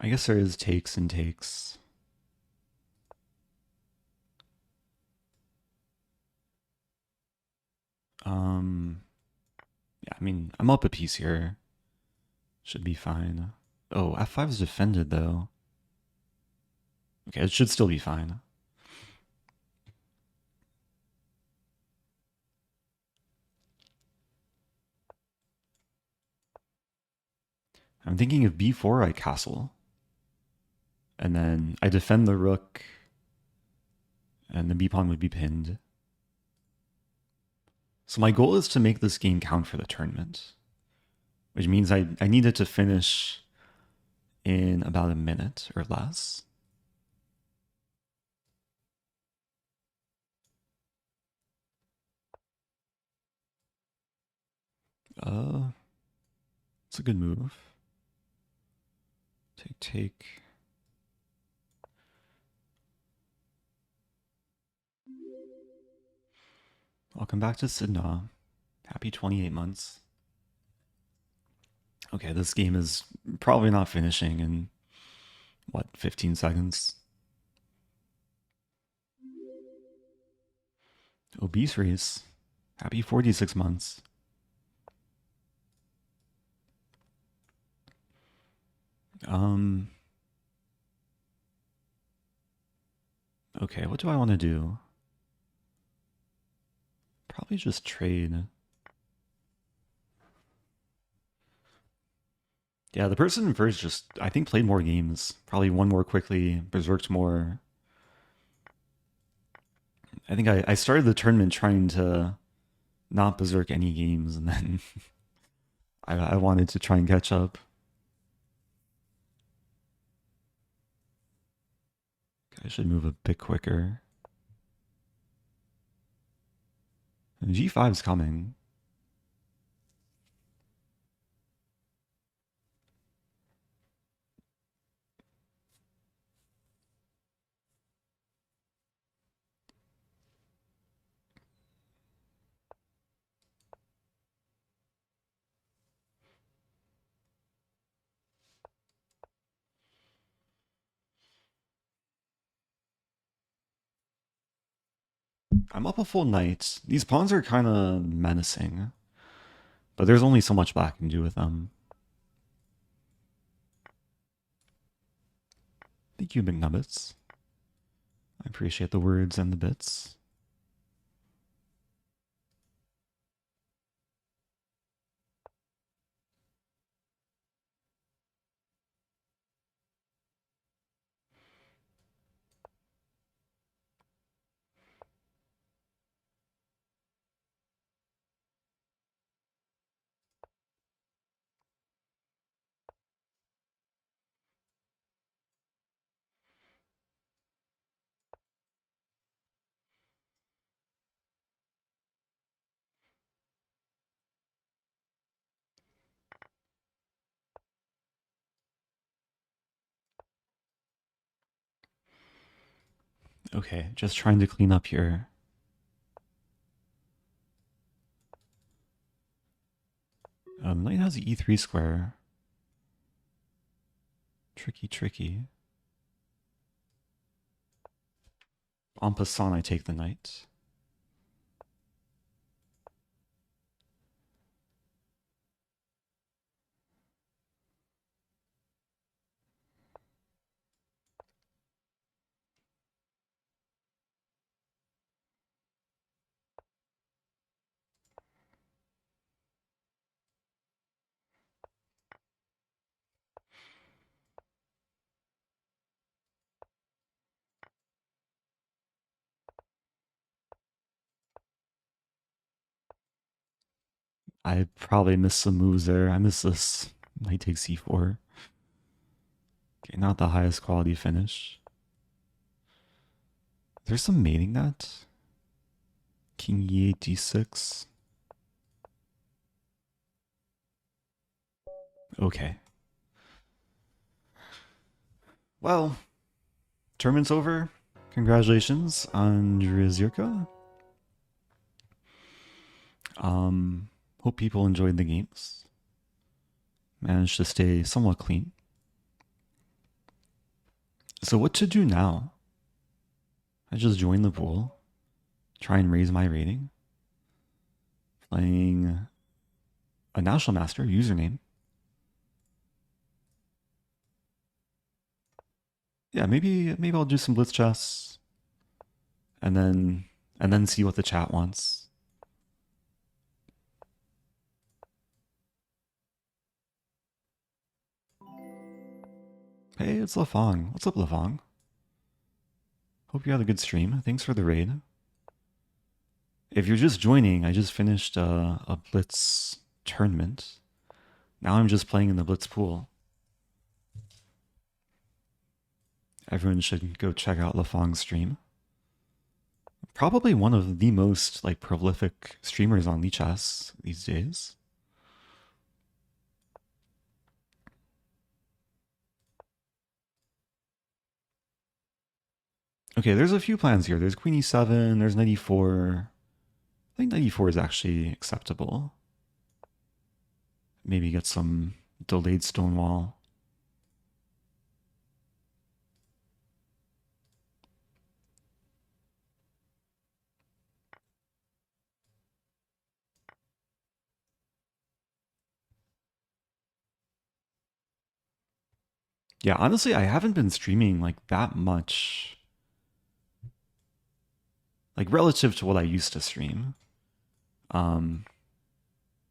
I guess there is takes and takes. Yeah, I mean, I'm up a piece here. Should be fine. Oh, f5 is defended though. Okay, it should still be fine. I'm thinking of b4 I castle. And then I defend the rook. And the b-pawn would be pinned. So my goal is to make this game count for the tournament. Which means I need it to finish in about a minute or less. It's a good move. Take. Welcome back to Sidna. Happy 28 months. Okay, this game is probably not finishing in, what, 15 seconds? Obese race. Happy 46 months. Okay, what do I want to do? Probably just trade. Yeah, the person first just, I think, played more games. Probably won more quickly, berserked more. I think I started the tournament trying to not berserk any games, and then I wanted to try and catch up. I should move a bit quicker. And G5 is coming. I'm up a full knight. These pawns are kind of menacing, but there's only so much black can do with them. Thank you, McNubbits. I appreciate the words and the bits. Okay, just trying to clean up here. Knight has the e3 square. Tricky. En passant, I take the knight. I probably missed some moves there. I missed this. Knight takes c4. Okay, not the highest quality finish. There's some mating that. King e8 d6. Okay. Well, tournament's over. Congratulations, Andrea Zirka. Hope people enjoyed the games. Managed to stay somewhat clean. So what to do now? I just join the pool. Try and raise my rating. Playing a National Master username. Yeah, maybe I'll do some blitz chess, and then see what the chat wants. Hey, it's Lafong. What's up, Lafong? Hope you had a good stream. Thanks for the raid. If you're just joining, I just finished a blitz tournament. Now I'm just playing in the blitz pool. Everyone should go check out Lafong's stream. Probably one of the most like prolific streamers on Lichess these days. Okay, there's a few plans here. There's Queen E7, there's Knight E4. I think Knight E4 is actually acceptable. Maybe get some delayed stonewall. Yeah, honestly, I haven't been streaming like that much. Like relative to what I used to stream.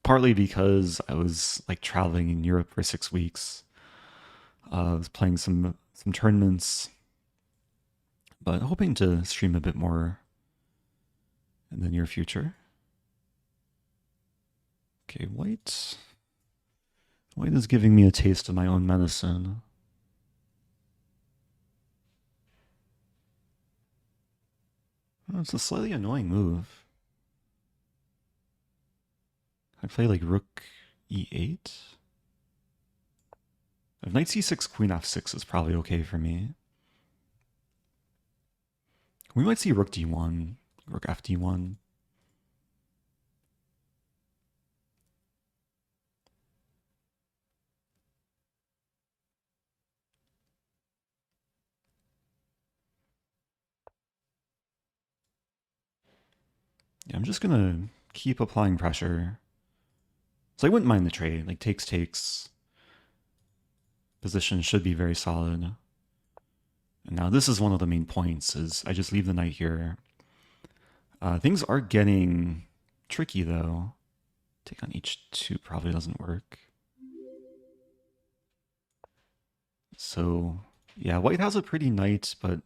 Partly because I was like traveling in Europe for 6 weeks. I was playing some tournaments, but hoping to stream a bit more in the near future. Okay, white. White is giving me a taste of my own medicine. Oh, it's a slightly annoying move. I play like rook e8. If knight c6, queen f6 is probably okay for me. We might see rook d1, rook fd1. Yeah, I'm just gonna keep applying pressure. So I wouldn't mind the trade, like takes. Position should be very solid. And now this is one of the main points, is I just leave the knight here. Things are getting tricky though. Take on h2 probably doesn't work. So yeah, white has a pretty knight, but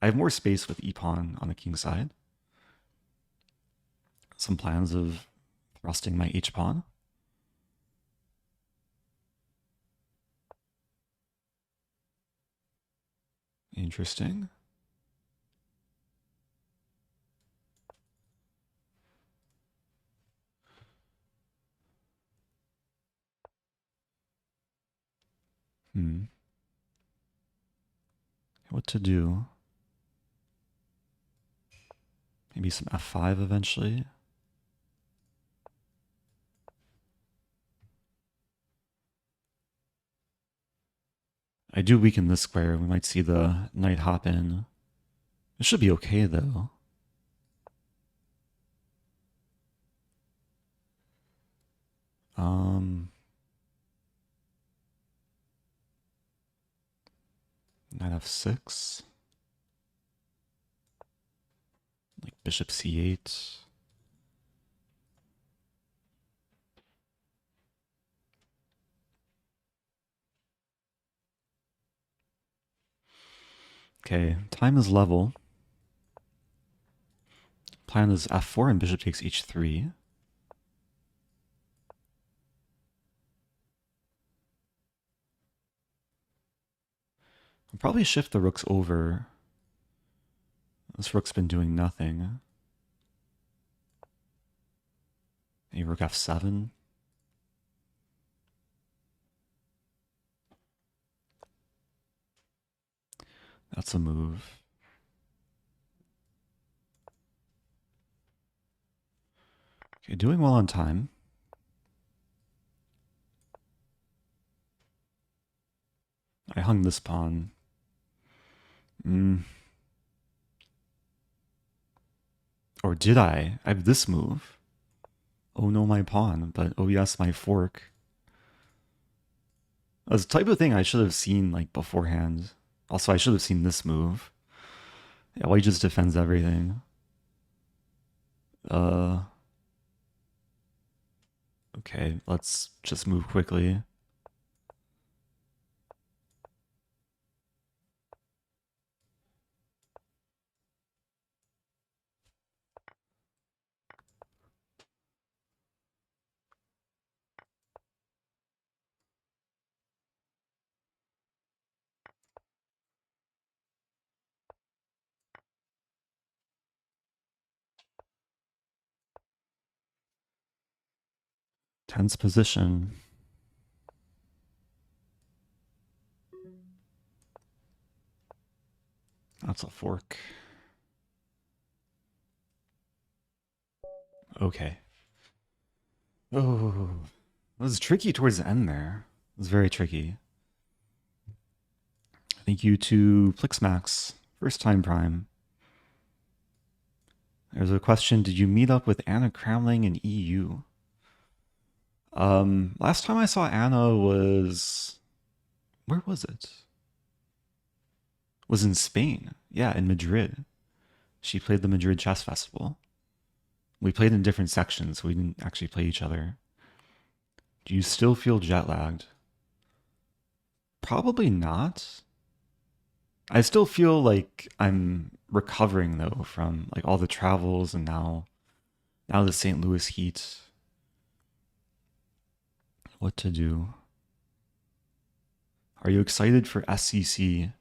I have more space with e-pawn on the king side. Some plans of thrusting my h-pawn. Interesting. What to do? Maybe some f5 eventually. I do weaken this square. We might see the knight hop in. It should be okay though. Knight f6. Like bishop c8. Okay, time is level. Plan is f4 and bishop takes h3. I'll probably shift the rooks over. This rook's been doing nothing. A rook f7. That's a move. Okay, doing well on time. I hung this pawn. Or did I? I have this move. Oh no, my pawn, but oh yes, my fork. That's the type of thing I should have seen like beforehand. Also, I should have seen this move. Yeah, white just defends everything. Okay, let's just move quickly. Tense position. That's a fork. Okay. Oh, it was tricky towards the end there. It was very tricky. Thank you to Plixmax. First time Prime. There's a question. Did you meet up with Anna Cramling in EU? Last time I saw Anna was... Where was it? Was in Spain. Yeah, in Madrid. She played the Madrid Chess Festival. We played in different sections, so we didn't actually play each other. Do you still feel jet lagged? Probably not. I still feel like I'm recovering though from like all the travels and now the St. Louis heat. What to do? Are you excited for SCC?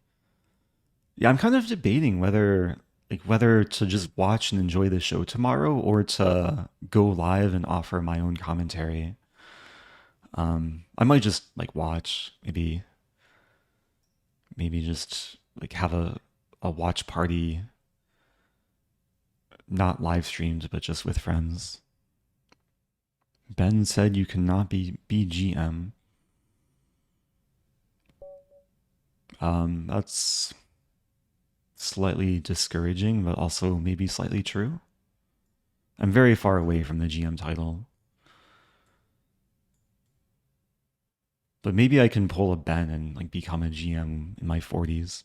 Yeah, I'm kind of debating whether to just watch and enjoy the show tomorrow or to go live and offer my own commentary. I might just like watch, maybe just like have a watch party, not live streamed, but just with friends. Ben said you cannot be BGM. That's slightly discouraging, but also maybe slightly true. I'm very far away from the GM title. But maybe I can pull a Ben and like become a GM in my 40s.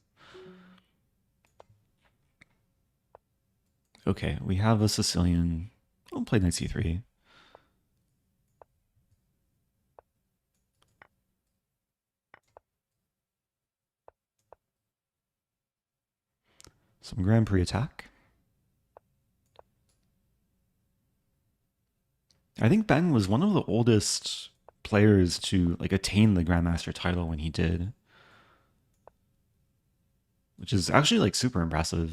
Okay, we have a Sicilian. I'll play knight c3. Some Grand Prix attack. I think Ben was one of the oldest players to like attain the Grandmaster title when he did, which is actually like super impressive.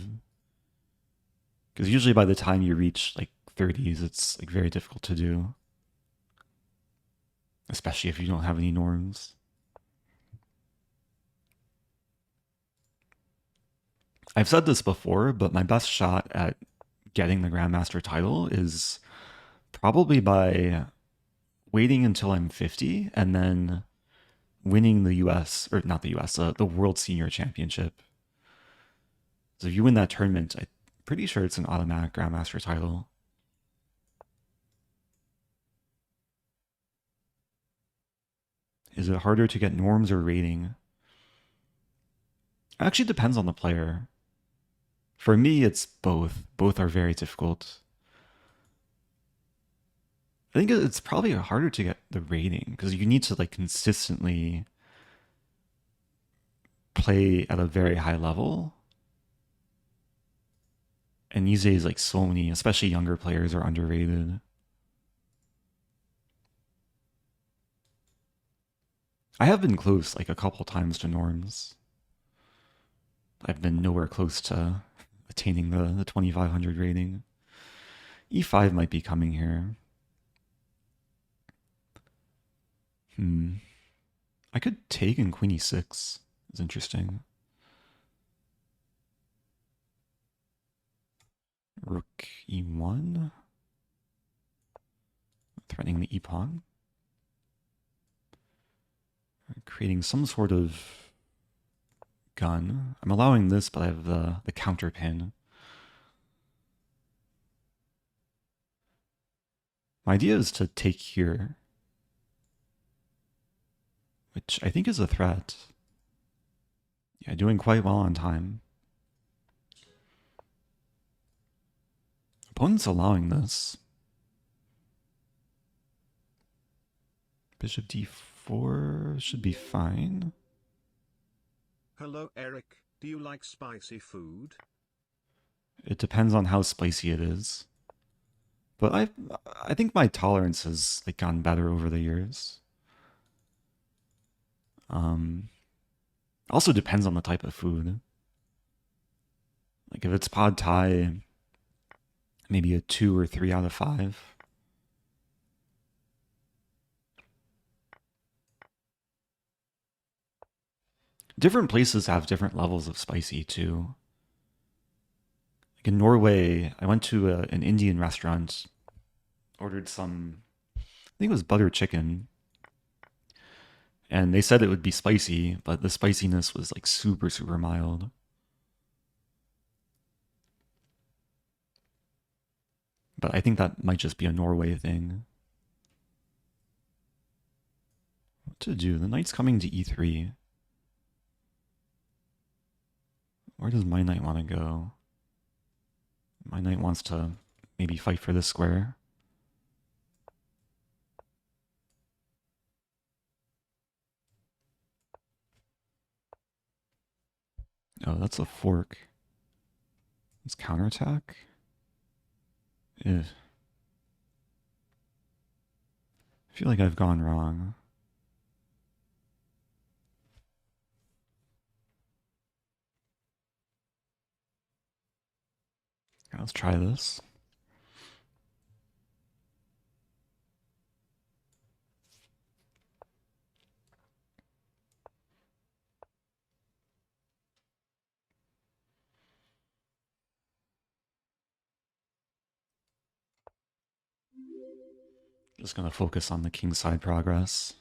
Because usually by the time you reach like 30s, it's like very difficult to do, especially if you don't have any norms. I've said this before, but my best shot at getting the Grandmaster title is probably by waiting until I'm 50 and then winning the US, or not the US, the World Senior Championship. So if you win that tournament, I'm pretty sure it's an automatic Grandmaster title. Is it harder to get norms or rating? It actually depends on the player. For me, it's both. Both are very difficult. I think it's probably harder to get the rating because you need to like consistently play at a very high level. And these days, like so many, especially younger players, are underrated. I have been close like a couple times to norms. I've been nowhere close to attaining the 2500 rating. E5 might be coming here. I could take in queen e6. It's interesting. Rook e1. Threatening the e-pawn. Creating some sort of gun. I'm allowing this, but I have the counter pin. My idea is to take here, which I think is a threat. Yeah, doing quite well on time. Opponent's allowing this. Bishop d4 should be fine. Hello Eric, do you like spicy food? It depends on how spicy it is. But I think my tolerance has like gotten better over the years. Also depends on the type of food. Like if it's pad thai, maybe a 2 or 3 out of 5. Different places have different levels of spicy too. Like in Norway, I went to an Indian restaurant, ordered some, I think it was butter chicken, and they said it would be spicy, but the spiciness was like super, super mild. But I think that might just be a Norway thing. What to do? The knight's coming to e3. Where does my knight want to go? My knight wants to maybe fight for this square. Oh, that's a fork. It's counterattack? Ew. I feel like I've gone wrong. Let's try this. Just gonna focus on the kingside progress.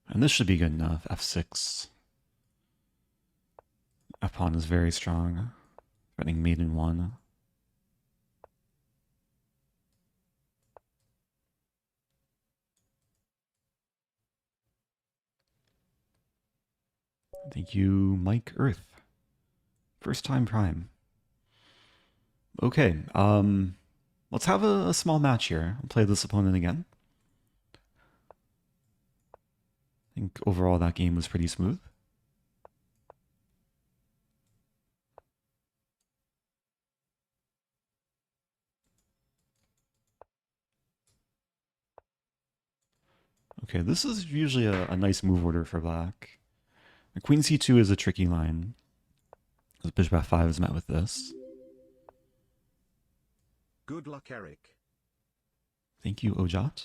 And this should be good enough. f6. F-pawn is very strong. Threatening mate in 1. Thank you, Mike Earth. First time prime. Okay, let's have a small match here. I'll play this opponent again. I think overall that game was pretty smooth. Okay, this is usually a nice move order for black. Queen c2 is a tricky line. Bishop f5 is met with this. Good luck, Eric. Thank you, Ojat.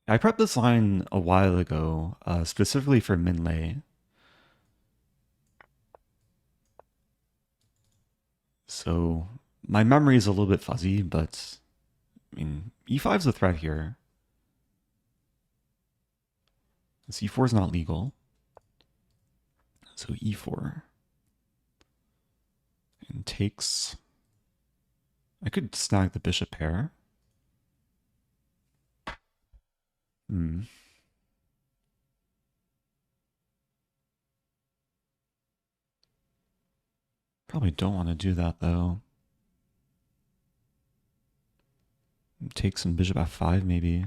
I prepped this line a while ago, specifically for Minlay. So my memory is a little bit fuzzy, but I mean, e5 is a threat here. c4 is not legal. So e4. And takes. I could snag the bishop pair. Probably don't want to do that though. Take some bishop f5 maybe.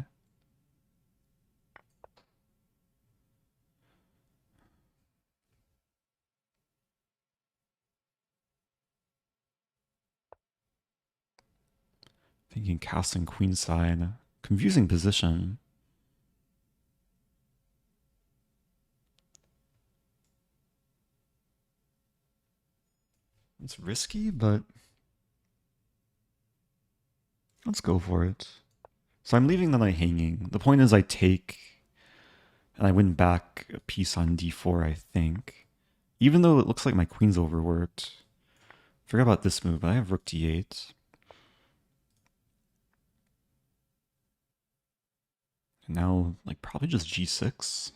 Thinking casting queenside. Confusing position. It's risky, but let's go for it. So I'm leaving the knight hanging. The point is I take, and I win back a piece on d4, I think. Even though it looks like my queen's overworked. Forget about this move, but I have rook d8. And now, like, probably just g6.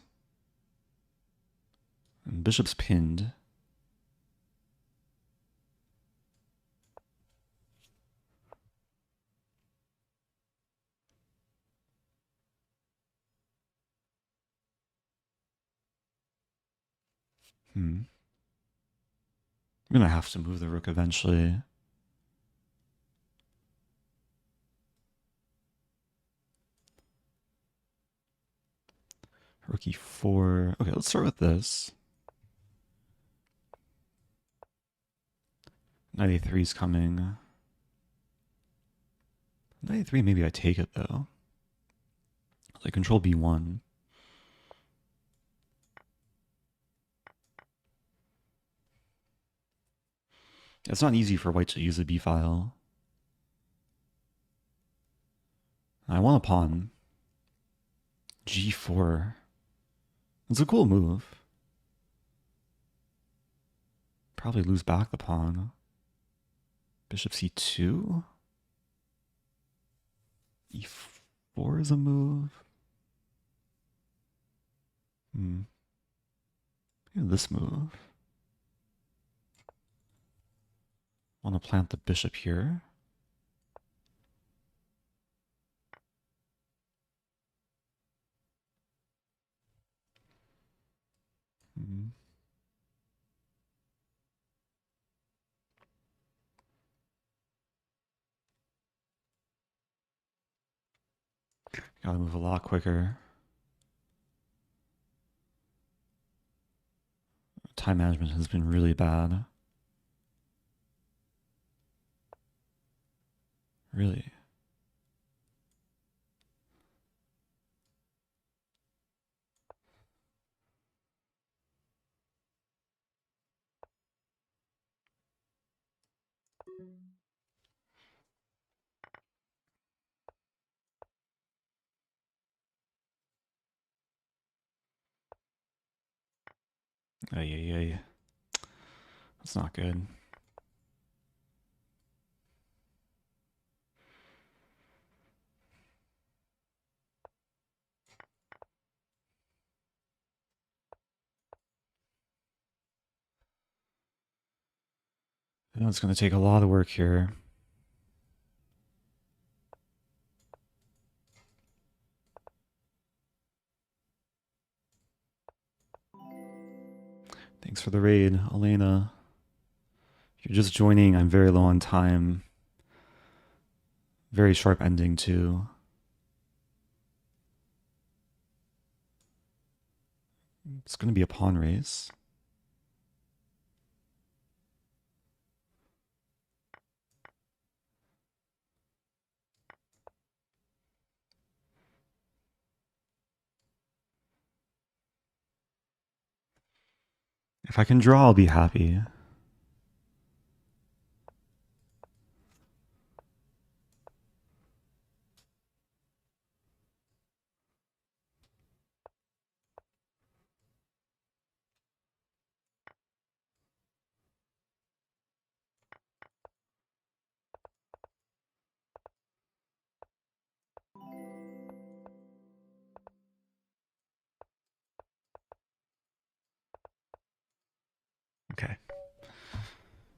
And bishop's pinned. I'm gonna have to move the rook eventually. Rook e4. Okay, let's start with this. Knight a3 is coming. Knight a3, maybe I take it though. I control b1. It's not easy for white to use a b file. I want a pawn. g4. It's a cool move. Probably lose back the pawn. Bishop c2. e4 is a move. This move. Want to plant the bishop here. Gotta move a lot quicker. Time management has been really bad. Really. Ay. That's not good. It's going to take a lot of work here. Thanks for the raid, Elena. If you're just joining, I'm very low on time. Very sharp ending, too. It's going to be a pawn race. If I can draw, I'll be happy.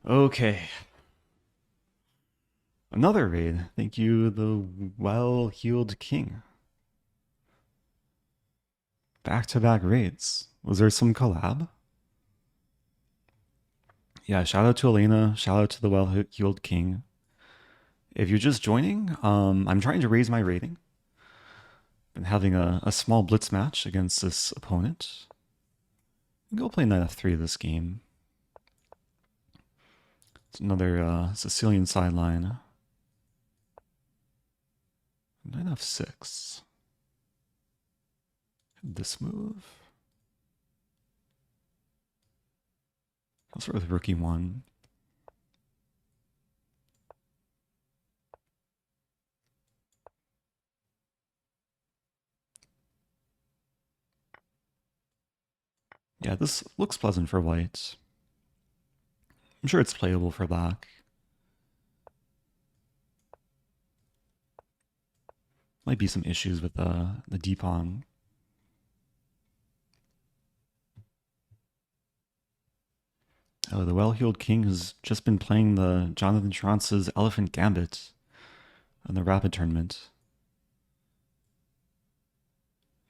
Okay. Another raid. Thank you, the well-heeled king. Back-to-back raids. Was there some collab? Yeah, shout out to Elena. Shout out to the well-heeled king. If you're just joining, I'm trying to raise my rating. Been having a small blitz match against this opponent. Go play knight f3 this game. It's another Sicilian sideline. Knight f6. This move. I'll start with rook e1. Yeah, this looks pleasant for white. I'm sure it's playable for black. Might be some issues with the d-pawn. Oh, the well-heeled king has just been playing the Jonathan Schrantz's Elephant Gambit in the Rapid tournament.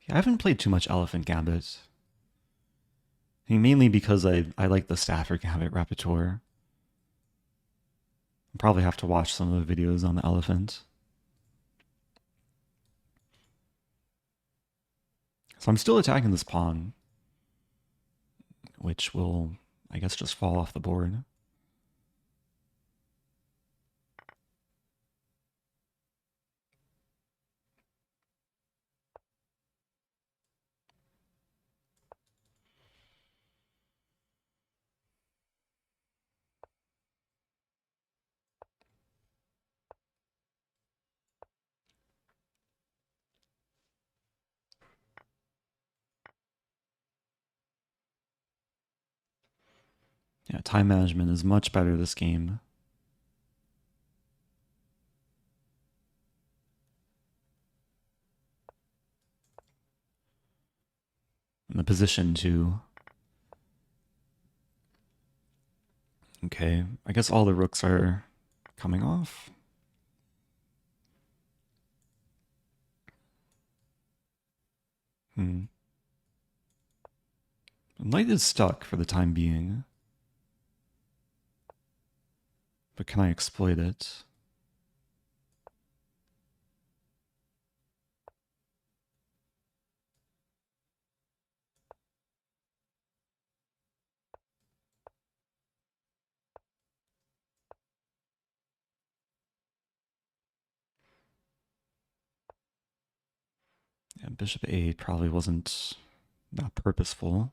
Yeah, I haven't played too much Elephant Gambit. I I mean, mainly because I like the Stafford Gambit repertoire. I'll probably have to watch some of the videos on the elephant. So I'm still attacking this pawn, which will, I guess, just fall off the board. Yeah, time management is much better this game. In the position too. Okay, I guess all the rooks are coming off. Knight is stuck for the time being. But can I exploit it? Yeah, bishop 8 probably wasn't that purposeful.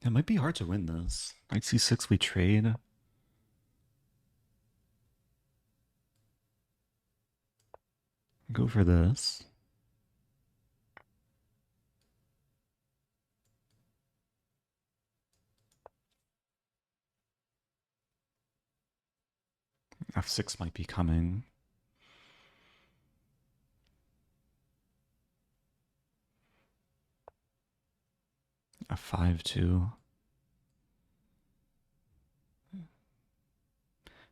It might be hard to win this. Knight c6 we trade. Go for this. f6 might be coming. f5 too.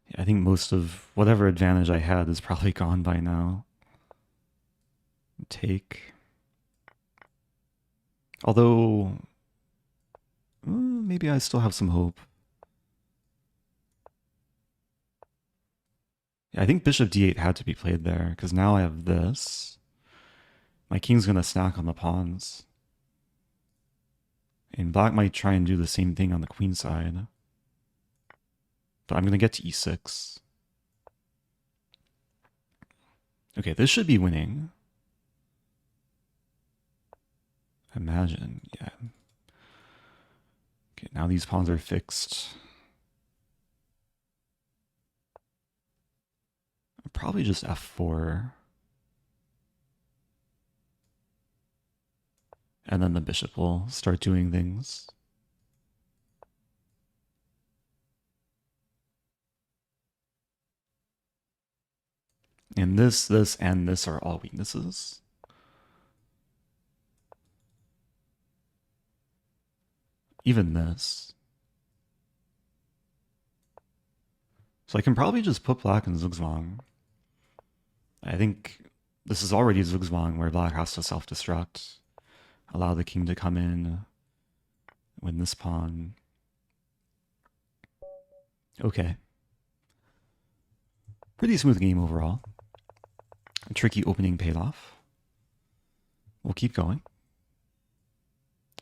Yeah, I think most of whatever advantage I had is probably gone by now. Take. Although, maybe I still have some hope. Yeah, I think bishop d8 had to be played there, because now I have this. My king's going to snack on the pawns. And black might try and do the same thing on the queen side. But I'm going to get to e6. Okay, this should be winning. Imagine, yeah. Okay, now these pawns are fixed. Probably just f4. And then the bishop will start doing things. And this, and this are all weaknesses. Even this. So I can probably just put black in Zugzwang. I think this is already Zugzwang where black has to self-destruct. Allow the king to come in. Win this pawn. Okay. Pretty smooth game overall. A tricky opening paid off. We'll keep going.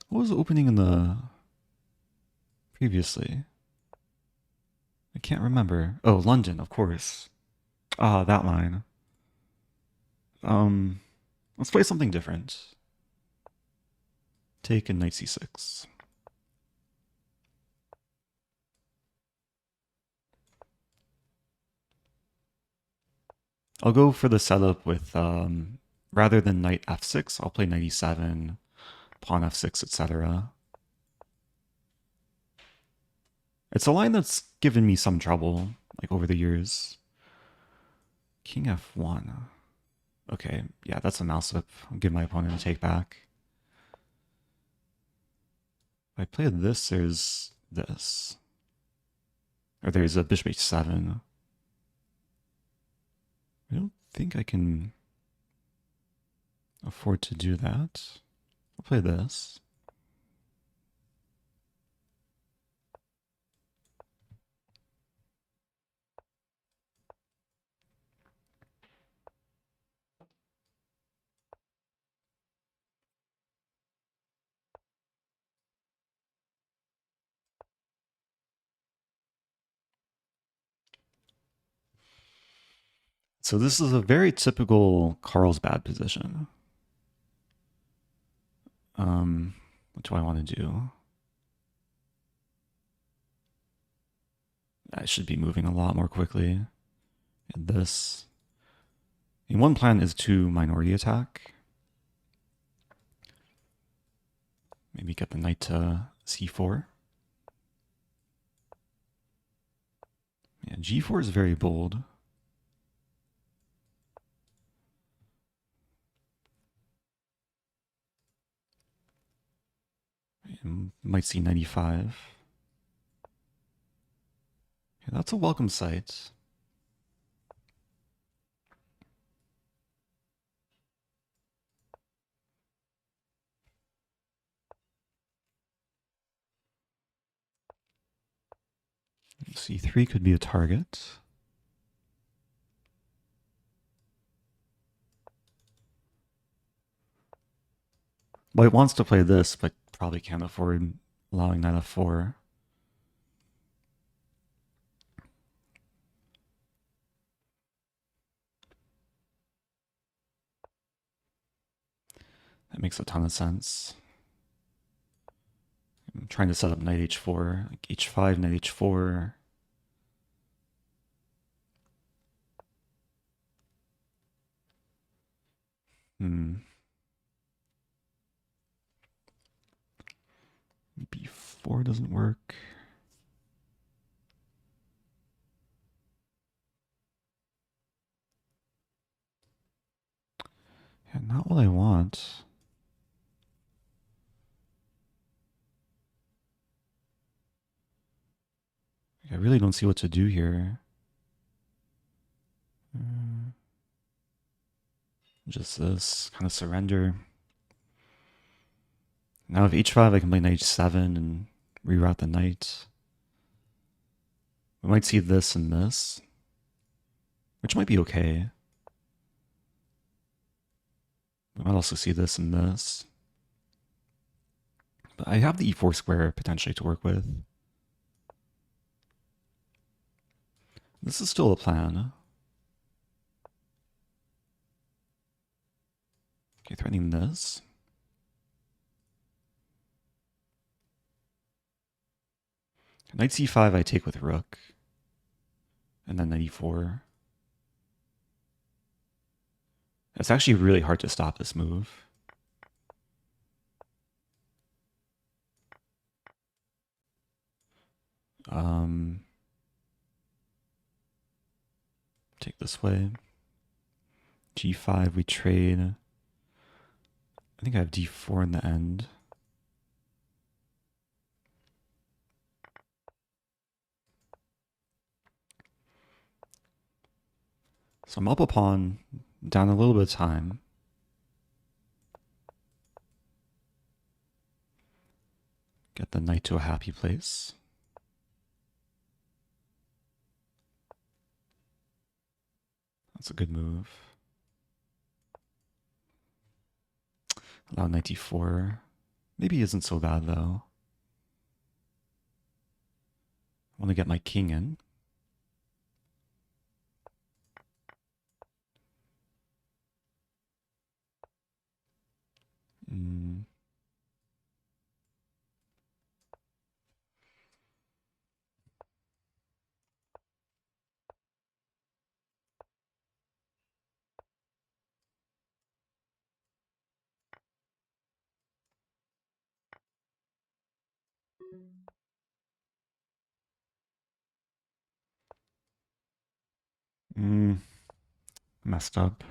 What was the opening in the previously? I can't remember. Oh, London, of course. Ah, that line. Let's play something different. Take a knight c6. I'll go for the setup with, rather than knight f6, I'll play knight e7, pawn f6, etc. It's a line that's given me some trouble, like over the years. King f1. Okay, yeah, that's a mouse whip. I'll give my opponent a take back. If I play this, there's this. Or there's a bishop h7. I don't think I can afford to do that. I'll play this. So this is a very typical Carlsbad position. What do I want to do? I should be moving a lot more quickly. And this. And one plan is to minority attack. Maybe get the knight to c4. Yeah, g4 is very bold. And might see 95. Yeah, that's a welcome sight. c3 could be a target. White wants to play this, but probably can't afford allowing knight f4. That makes a ton of sense. I'm trying to set up knight h4, like h5, knight h4. b4 doesn't work. Yeah, not what I want. I really don't see what to do here. Just this, kind of surrender. Now with h5, I can play knight h7 and reroute the knight. We might see this and this, which might be okay. We might also see this and this. But I have the e4 square potentially to work with. This is still a plan. Okay, threatening this. Knight c5 I take with rook. And then knight e4. It's actually really hard to stop this move. Take this way. g5 we trade. I think I have d4 in the end. So I'm up a pawn, down a little bit of time. Get the knight to a happy place. That's a good move. Allow knight d4. Maybe isn't so bad though. I want to get my king in. Messed up.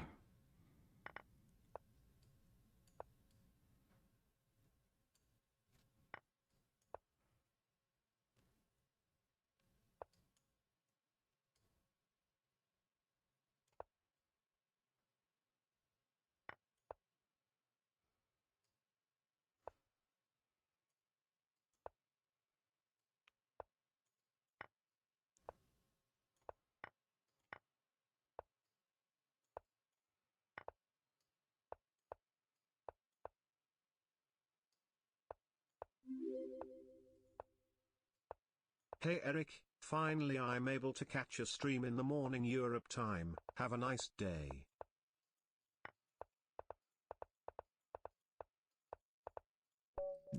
Hey Eric, finally I'm able to catch a stream in the morning Europe time. Have a nice day.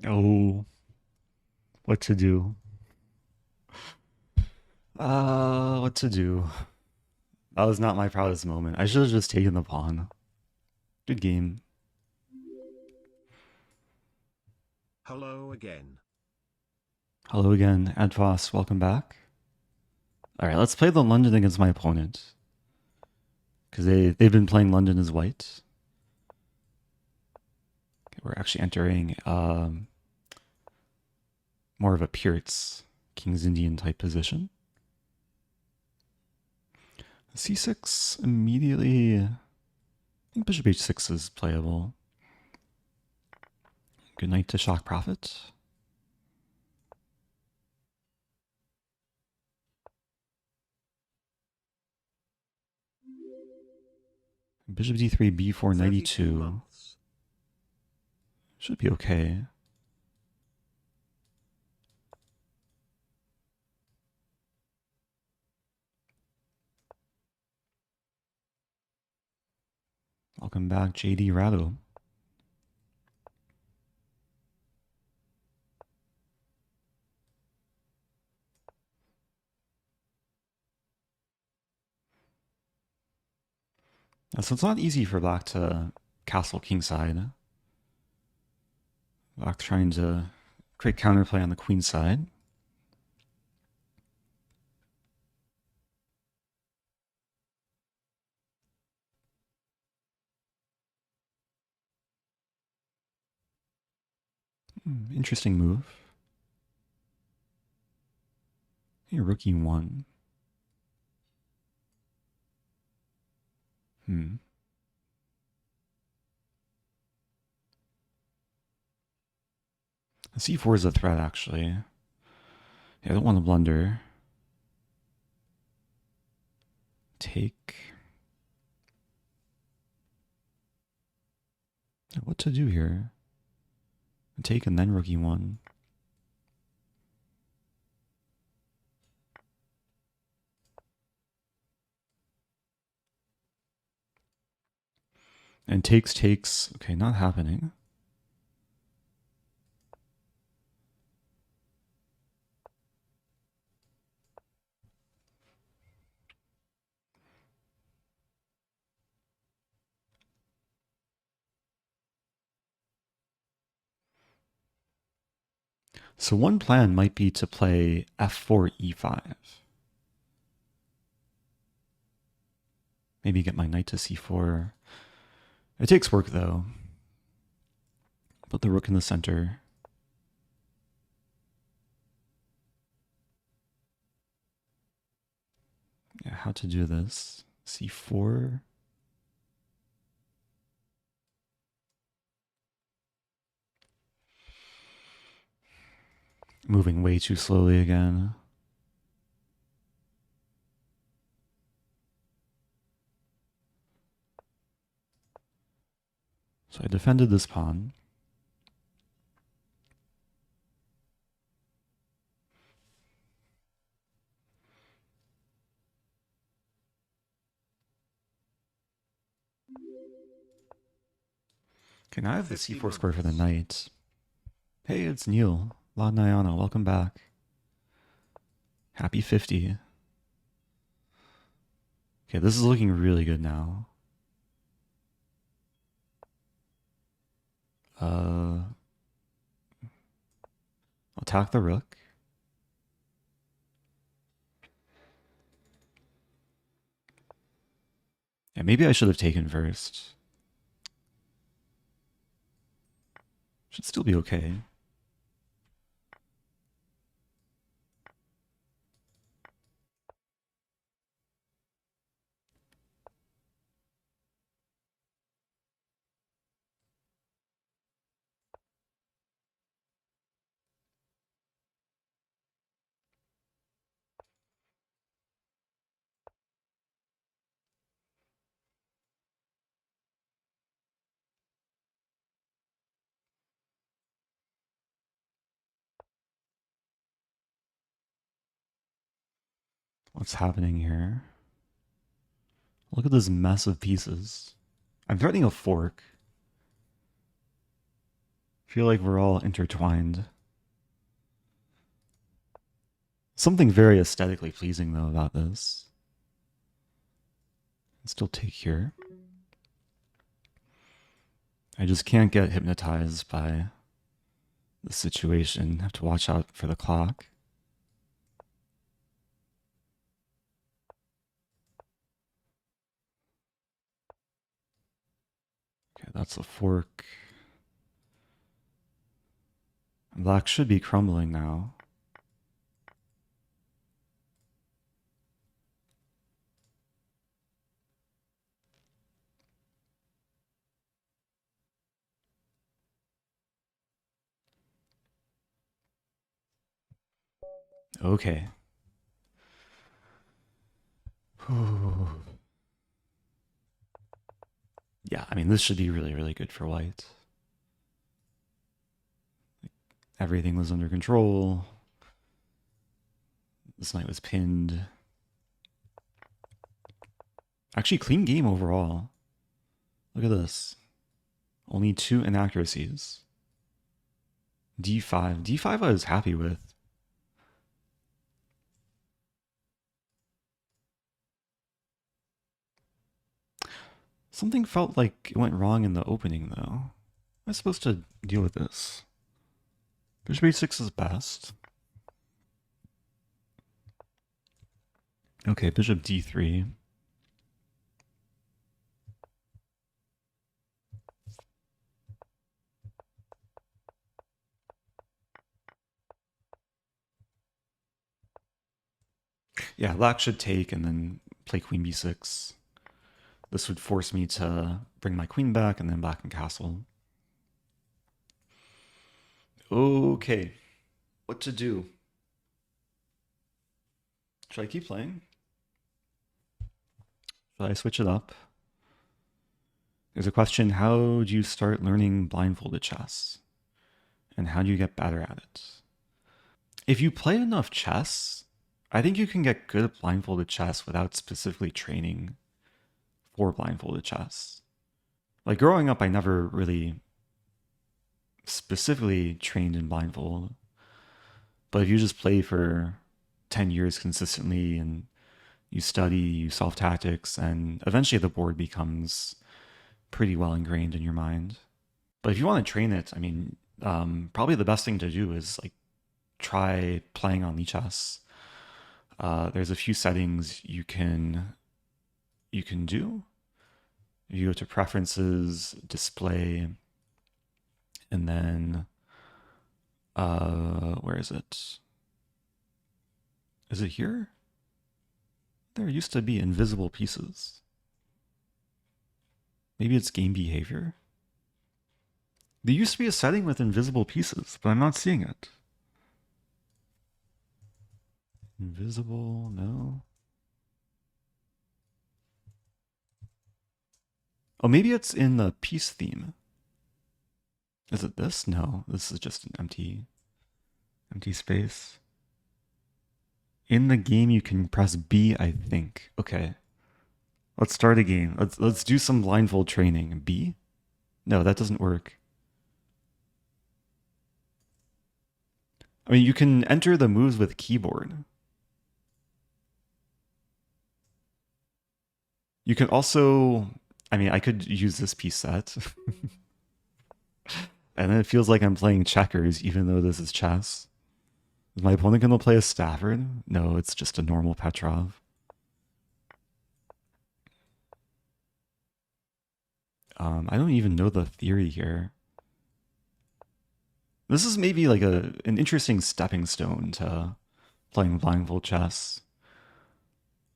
Oh, what to do? What to do? That was not my proudest moment. I should have just taken the pawn. Good game. Hello again. Hello again, Advos. Welcome back. All right, let's play the London against my opponent. Because they've been playing London as white. Okay, we're actually entering more of a Peart's King's Indian type position. C6 immediately. I think Bishop H6 is playable. Good knight to shock profit. Bishop D3, B4, knight 32 E2. months. Should be okay. Welcome back, JD Rado. So it's not easy for black to castle kingside. Black trying to create counterplay on the queen side. Interesting move. Hey, rook E1. C4 is a threat, actually. Yeah, I don't want to blunder. Take. What to do here? Take and then rook E1. And takes. Okay, not happening. So one plan might be to play F4, E5. Maybe get my knight to C4. It takes work, though. Put the rook in the center. Yeah, how to do this? C4. Moving way too slowly again. So I defended this pawn. Okay, now I have the 50 C4 square for the months. knight. Hey, it's Neil. La Nyana, welcome back. Happy 50. Okay, this is looking really good now. Attack the rook. Yeah, maybe I should have taken first. Should still be okay. What's happening here? Look at this mess of pieces. I'm threatening a fork. I feel like we're all intertwined. Something very aesthetically pleasing, though, about this. Still take here. I just can't get hypnotized by the situation. I have to watch out for the clock. Okay, that's a fork. Black should be crumbling now. Okay. Yeah, I mean, this should be really, really good for white. Everything was under control. This knight was pinned. Actually, clean game overall. Look at this. Only 2 inaccuracies. D5. D5 I was happy with. Something felt like it went wrong in the opening, though. How am I supposed to deal with this? Bishop h6 is best. Okay, bishop d3. Yeah, black should take and then play queen b6. This would force me to bring my queen back and then black and castle. Okay, what to do? Should I keep playing? Should I switch it up? There's a question, how do you start learning blindfolded chess? And how do you get better at it? If you play enough chess, I think you can get good at blindfolded chess without specifically training for blindfolded chess. Like growing up, I never really specifically trained in blindfold. But if you just play for 10 years consistently and you study, you solve tactics, and eventually the board becomes pretty well ingrained in your mind. But if you want to train it, I mean, probably the best thing to do is like try playing on Lichess. There's a few settings you can do. You go to preferences, display, and then where is it? Is it here? There used to be invisible pieces. Maybe it's game behavior. There used to be a setting with invisible pieces, but I'm not seeing it. Invisible, no. Oh, maybe it's in the piece theme. Is it this? No, this is just an empty space. In the game, you can press B, I think. Okay. Let's start a game. Let's do some blindfold training. B? No, that doesn't work. I mean, you can enter the moves with keyboard. You can also, I mean, I could use this piece set. And then it feels like I'm playing checkers, even though this is chess. Is my opponent going to play a Stafford? No, it's just a normal Petrov. I don't even know the theory here. This is maybe like an interesting stepping stone to playing blindfold chess.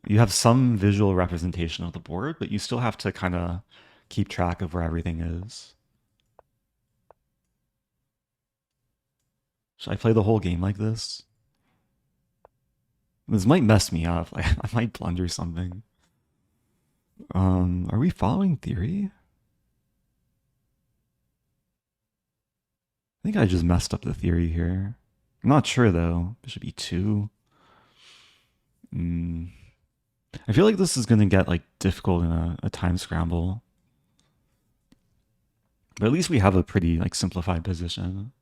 You have some visual representation of the board, but you still have to kind of keep track of where everything is. Should I play the whole game like this? This might mess me up. I might blunder something. Are we following theory? I think I just messed up the theory here. I'm not sure though. Bishop e2. I feel like this is going to get like difficult in a time scramble. But at least we have a pretty like simplified position.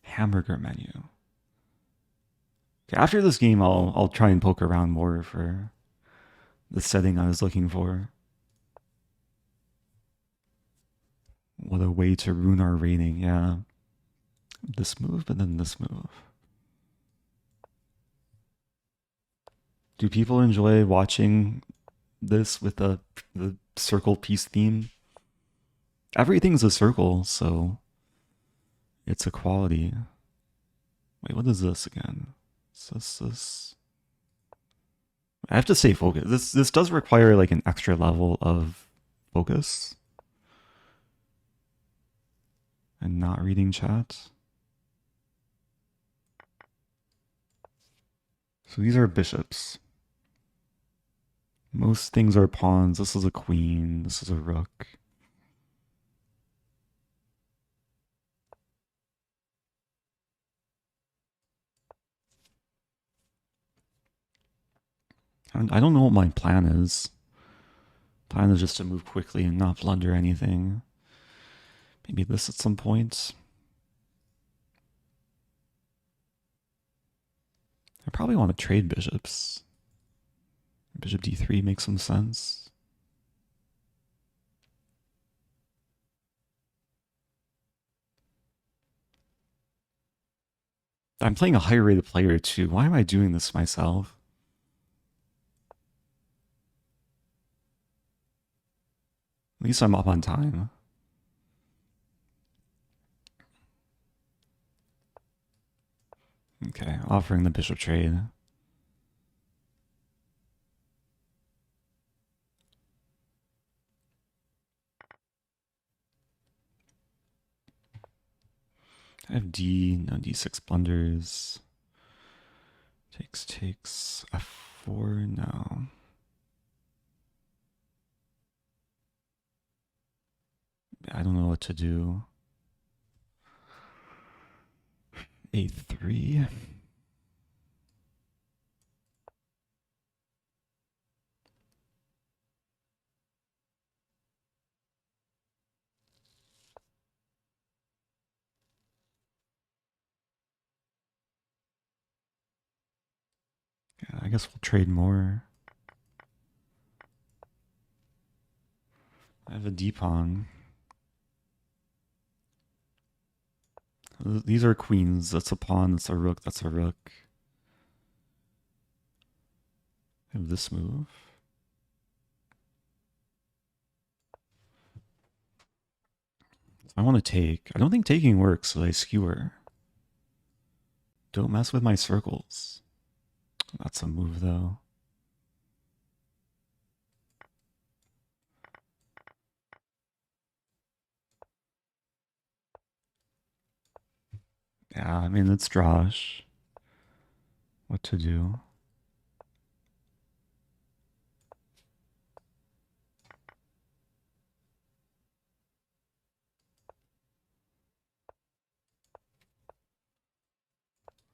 Hamburger menu. Okay, after this game, I'll try and poke around more for the setting I was looking for. What a way to ruin our rating, yeah. This move, but then this move. Do people enjoy watching this with the circle piece theme? Everything's a circle, so it's a quality. Wait, what is this again? Is this? I have to stay focused. This does require like an extra level of focus and not reading chat. So these are bishops. Most things are pawns. This is a queen. This is a rook. I don't know what my plan is. Plan is just to move quickly and not blunder anything. Maybe this at some point. I probably want to trade bishops. Bishop d3 makes some sense. I'm playing a higher rated player too. Why am I doing this myself? At least I'm up on time. Okay, offering the bishop trade. I have D, no d6 blunders. Takes, f4, no. I don't know what to do. A3. Yeah, I guess we'll trade more. I have a d-pawn. These are queens. That's a pawn. That's a rook. That's a rook. I have this move. I want to take. I don't think taking works, so I skewer. Don't mess with my circles. That's a move, though. Yeah, I mean, it's Drosh. What to do?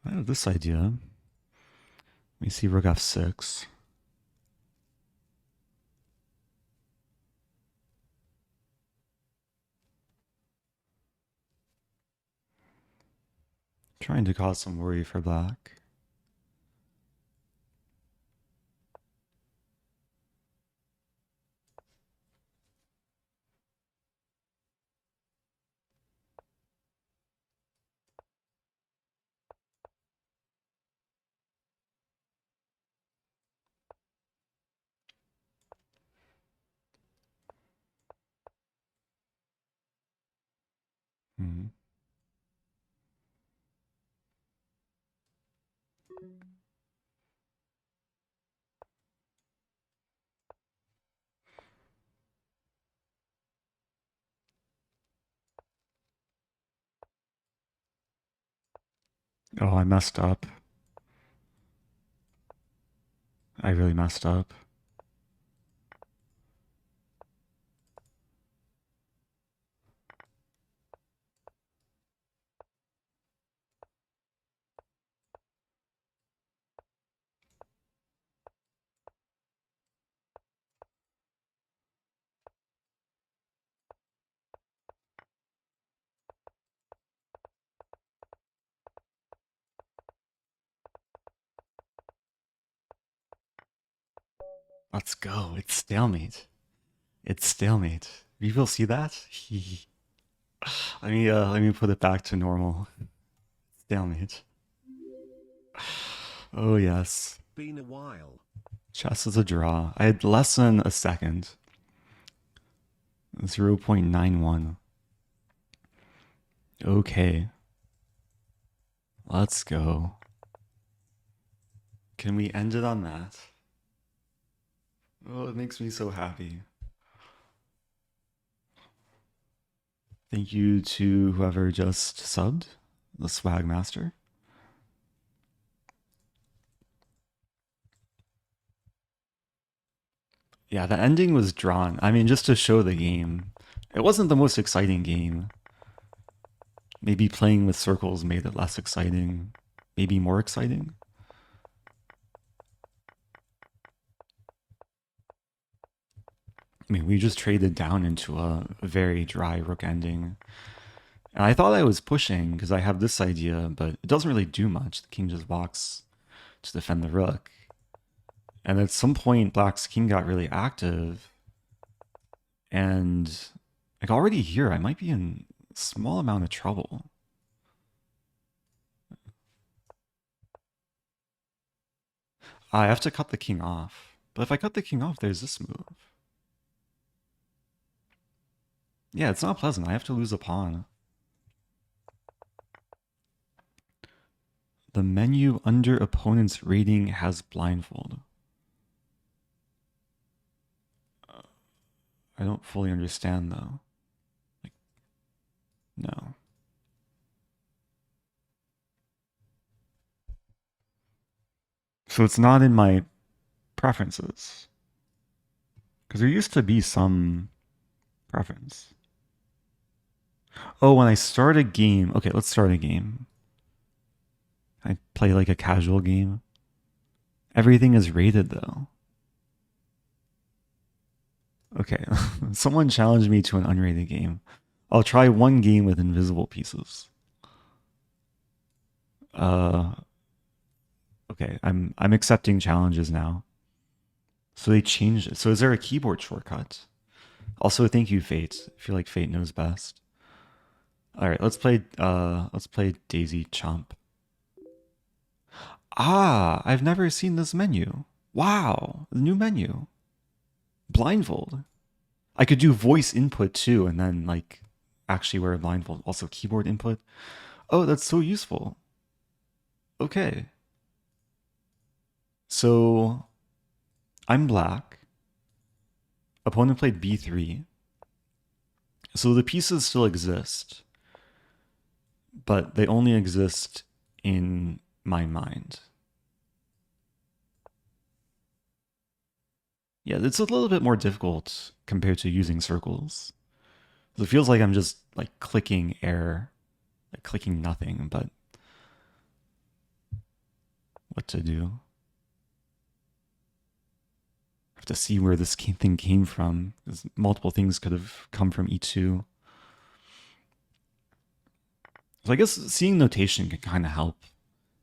I have this idea. Let me see rook f6. Trying to cause some worry for black. Hmm. Oh, I messed up. I really messed up. go. It's stalemate. It's stalemate. People see that? Let me put it back to normal. Stalemate. Oh yes. Been a while. Chess is a draw. I had less than a second. 0.91. Okay. Let's go. Can we end it on that? Oh, it makes me so happy. Thank you to whoever just subbed, the Swag Master. Yeah, the ending was drawn. I mean, just to show the game. It wasn't the most exciting game. Maybe playing with circles made it less exciting. Maybe more exciting. I mean, we just traded down into a very dry rook ending. And I thought I was pushing because I have this idea, but it doesn't really do much. The king just walks to defend the rook. And at some point, Black's king got really active. And like already here, I might be in a small amount of trouble. I have to cut the king off. But if I cut the king off, there's this move. Yeah, it's not pleasant. I have to lose a pawn. The menu under opponent's rating has blindfold. I don't fully understand though. Like, no. So it's not in my preferences. Because there used to be some preference. Oh, when I start a game. Okay, let's start a game. I play like a casual game. Everything is rated though. Okay, someone challenged me to an unrated game. I'll try one game with invisible pieces. Okay, I'm accepting challenges now. So they changed it. So is there a keyboard shortcut? Also, thank you, Fate. I feel like Fate knows best. All right, let's play daisyshloomp. Ah, I've never seen this menu. Wow, the new menu. Blindfold. I could do voice input too, and then like actually wear a blindfold. Also keyboard input. Oh, that's so useful. Okay. So I'm black. Opponent played b3. So the pieces still exist, but they only exist in my mind. Yeah, it's a little bit more difficult compared to using circles. It feels like I'm just like clicking air, like clicking nothing, but what to do? I have to see where this thing came from, because multiple things could have come from e2. So I guess seeing notation can kind of help.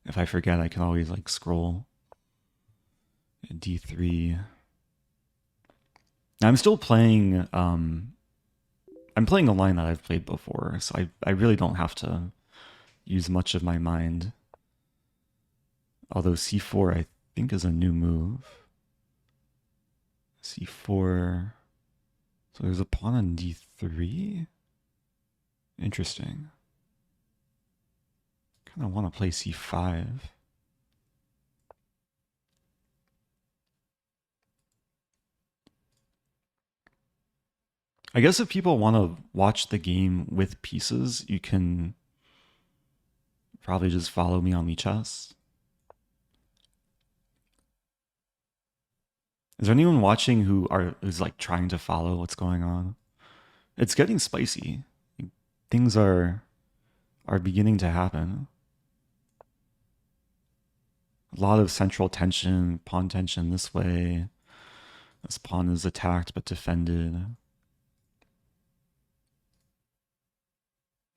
If I forget, I can always like scroll. d3. I'm still playing, I'm playing a line that I've played before, so I really don't have to use much of my mind. Although c4 I think is a new move. c4, so there's a pawn on d3? Interesting. Kind of want to play c5. I guess if people want to watch the game with pieces, you can probably just follow me on Chess. Is there anyone watching who's like trying to follow what's going on? It's getting spicy. Things are beginning to happen. A lot of central tension, pawn tension this way. This pawn is attacked but defended.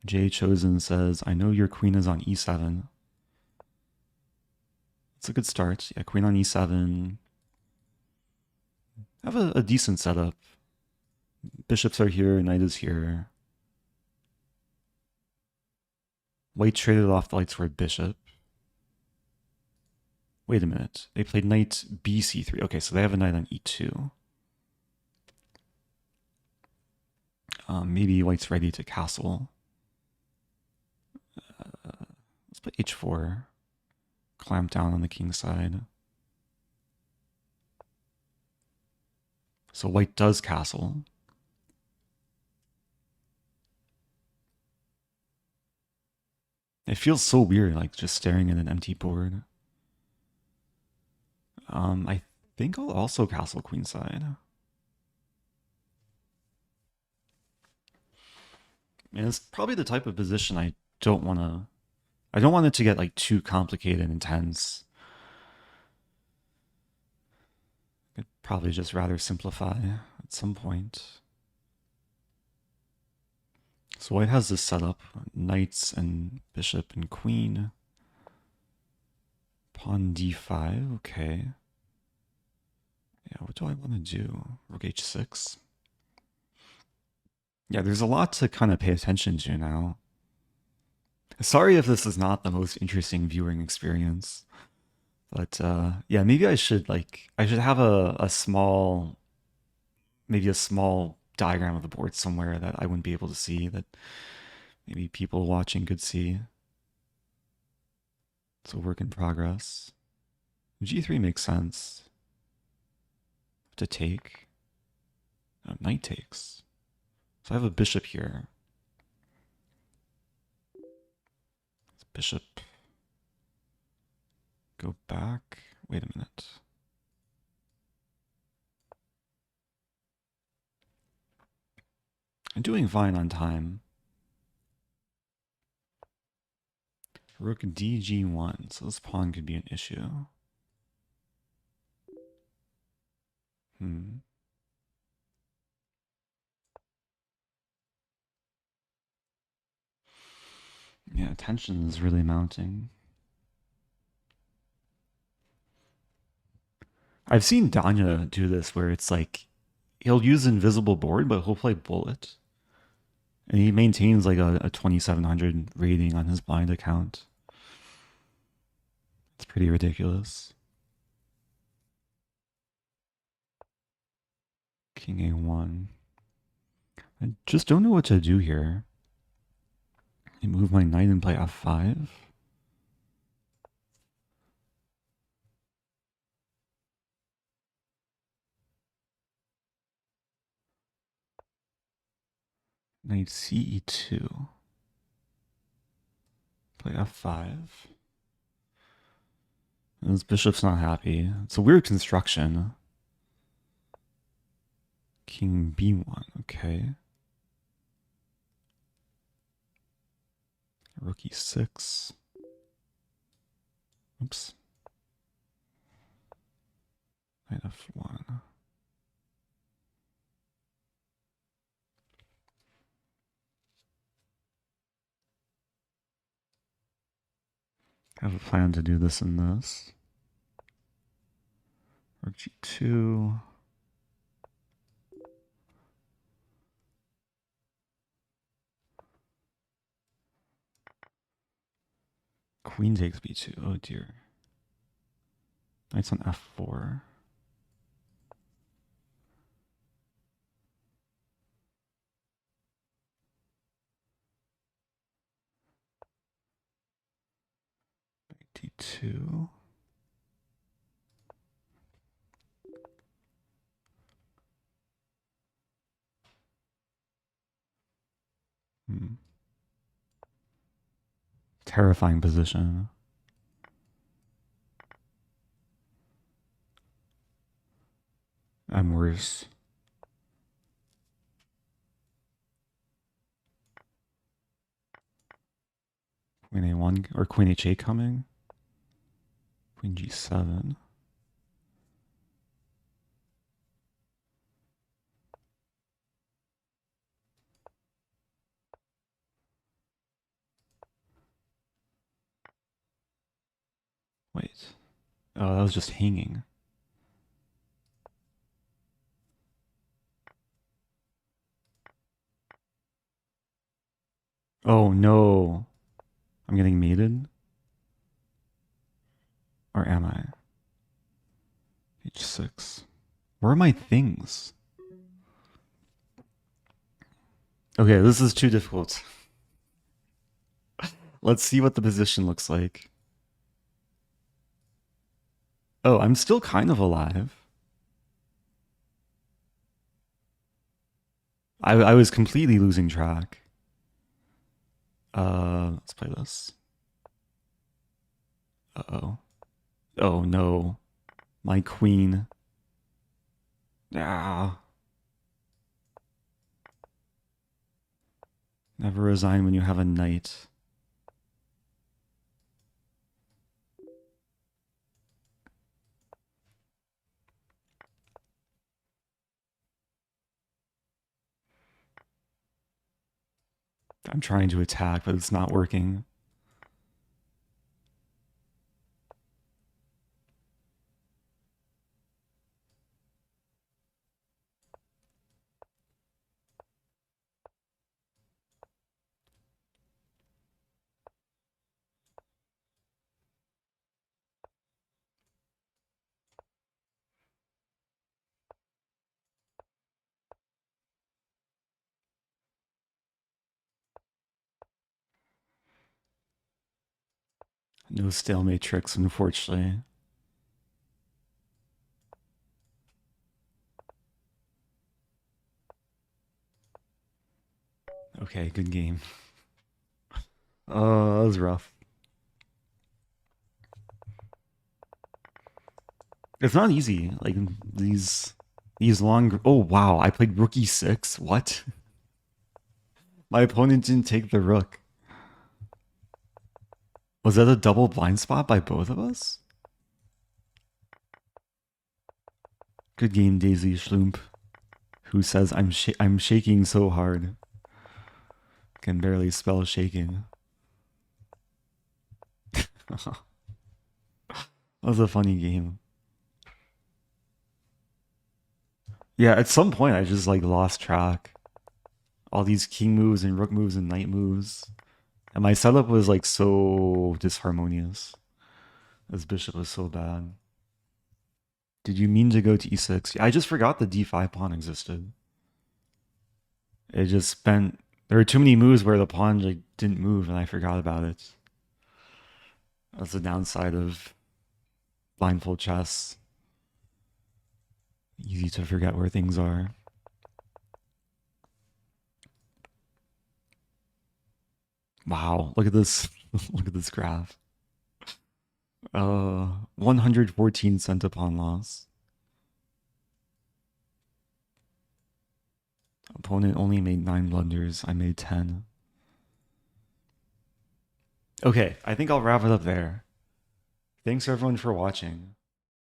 Jay Chosen says, I know your queen is on e7. It's a good start. Yeah, queen on e7. I have a decent setup. Bishops are here, knight is here. White traded off the lights for a bishop. Wait a minute. They played knight bc3. Okay, so they have a knight on e2. Maybe white's ready to castle. Let's play h4. Clamp down on the king side. So white does castle. It feels so weird, like just staring at an empty board. I think I'll also castle queenside. And it's probably the type of position I don't want to... I don't want it to get like too complicated and intense. I'd probably just rather simplify at some point. So white has this setup. Knights and bishop and queen. Pawn d5, okay. Yeah, what do I want to do? Rook h6. Yeah, there's a lot to kind of pay attention to now. Sorry if this is not the most interesting viewing experience. But yeah, maybe I should have a small, maybe a small diagram of the board somewhere that I wouldn't be able to see, that maybe people watching could see. It's a work in progress. G3 makes sense. To take. Knight takes. So I have a bishop here. Bishop. Go back. Wait a minute. I'm doing fine on time. Rook dg1. So this pawn could be an issue. Yeah, tension is really mounting. I've seen Danya do this where it's like he'll use invisible board, but he'll play bullet. And he maintains like a 2700 rating on his blind account. It's pretty ridiculous. King a1. I just don't know what to do here. I move my knight and play f5. Knight ce2. Play f5. And this bishop's not happy. It's a weird construction. King b1, okay. Rook e6. Oops. Knight f1. I have a plan to do this and this. Rook g2. Queen takes b2. Oh dear. Knight's on f4. d2. Terrifying position. I'm worse. Queen a1 or queen h8 coming. Queen g7. Wait. Oh, that was just hanging. Oh no. I'm getting mated? Or am I? H6. Where are my things? Okay, this is too difficult. Let's see what the position looks like. Oh, I'm still kind of alive. I was completely losing track. Let's play this. Uh-oh. Oh no. My queen. Ah. Never resign when you have a knight. I'm trying to attack, but it's not working. No stalemate tricks, unfortunately. Okay, good game. Oh, that was rough. It's not easy. Like these long. Oh wow, I played rook e6. What? My opponent didn't take the rook. Was that a double blind spot by both of us? Good game, daisyshloomp. Who says I'm shaking so hard? Can barely spell shaking. That was a funny game. Yeah, at some point I just like lost track. All these king moves and rook moves and knight moves. And my setup was like so disharmonious. This bishop was so bad. Did you mean to go to e6? I just forgot the d5 pawn existed. It just spent... There were too many moves where the pawn like didn't move and I forgot about it. That's the downside of blindfold chess. Easy to forget where things are. Wow, look at this. Look at this graph. 114 cent pawn loss. Opponent only made 9 blunders. I made 10. Okay, I think I'll wrap it up there. Thanks everyone for watching.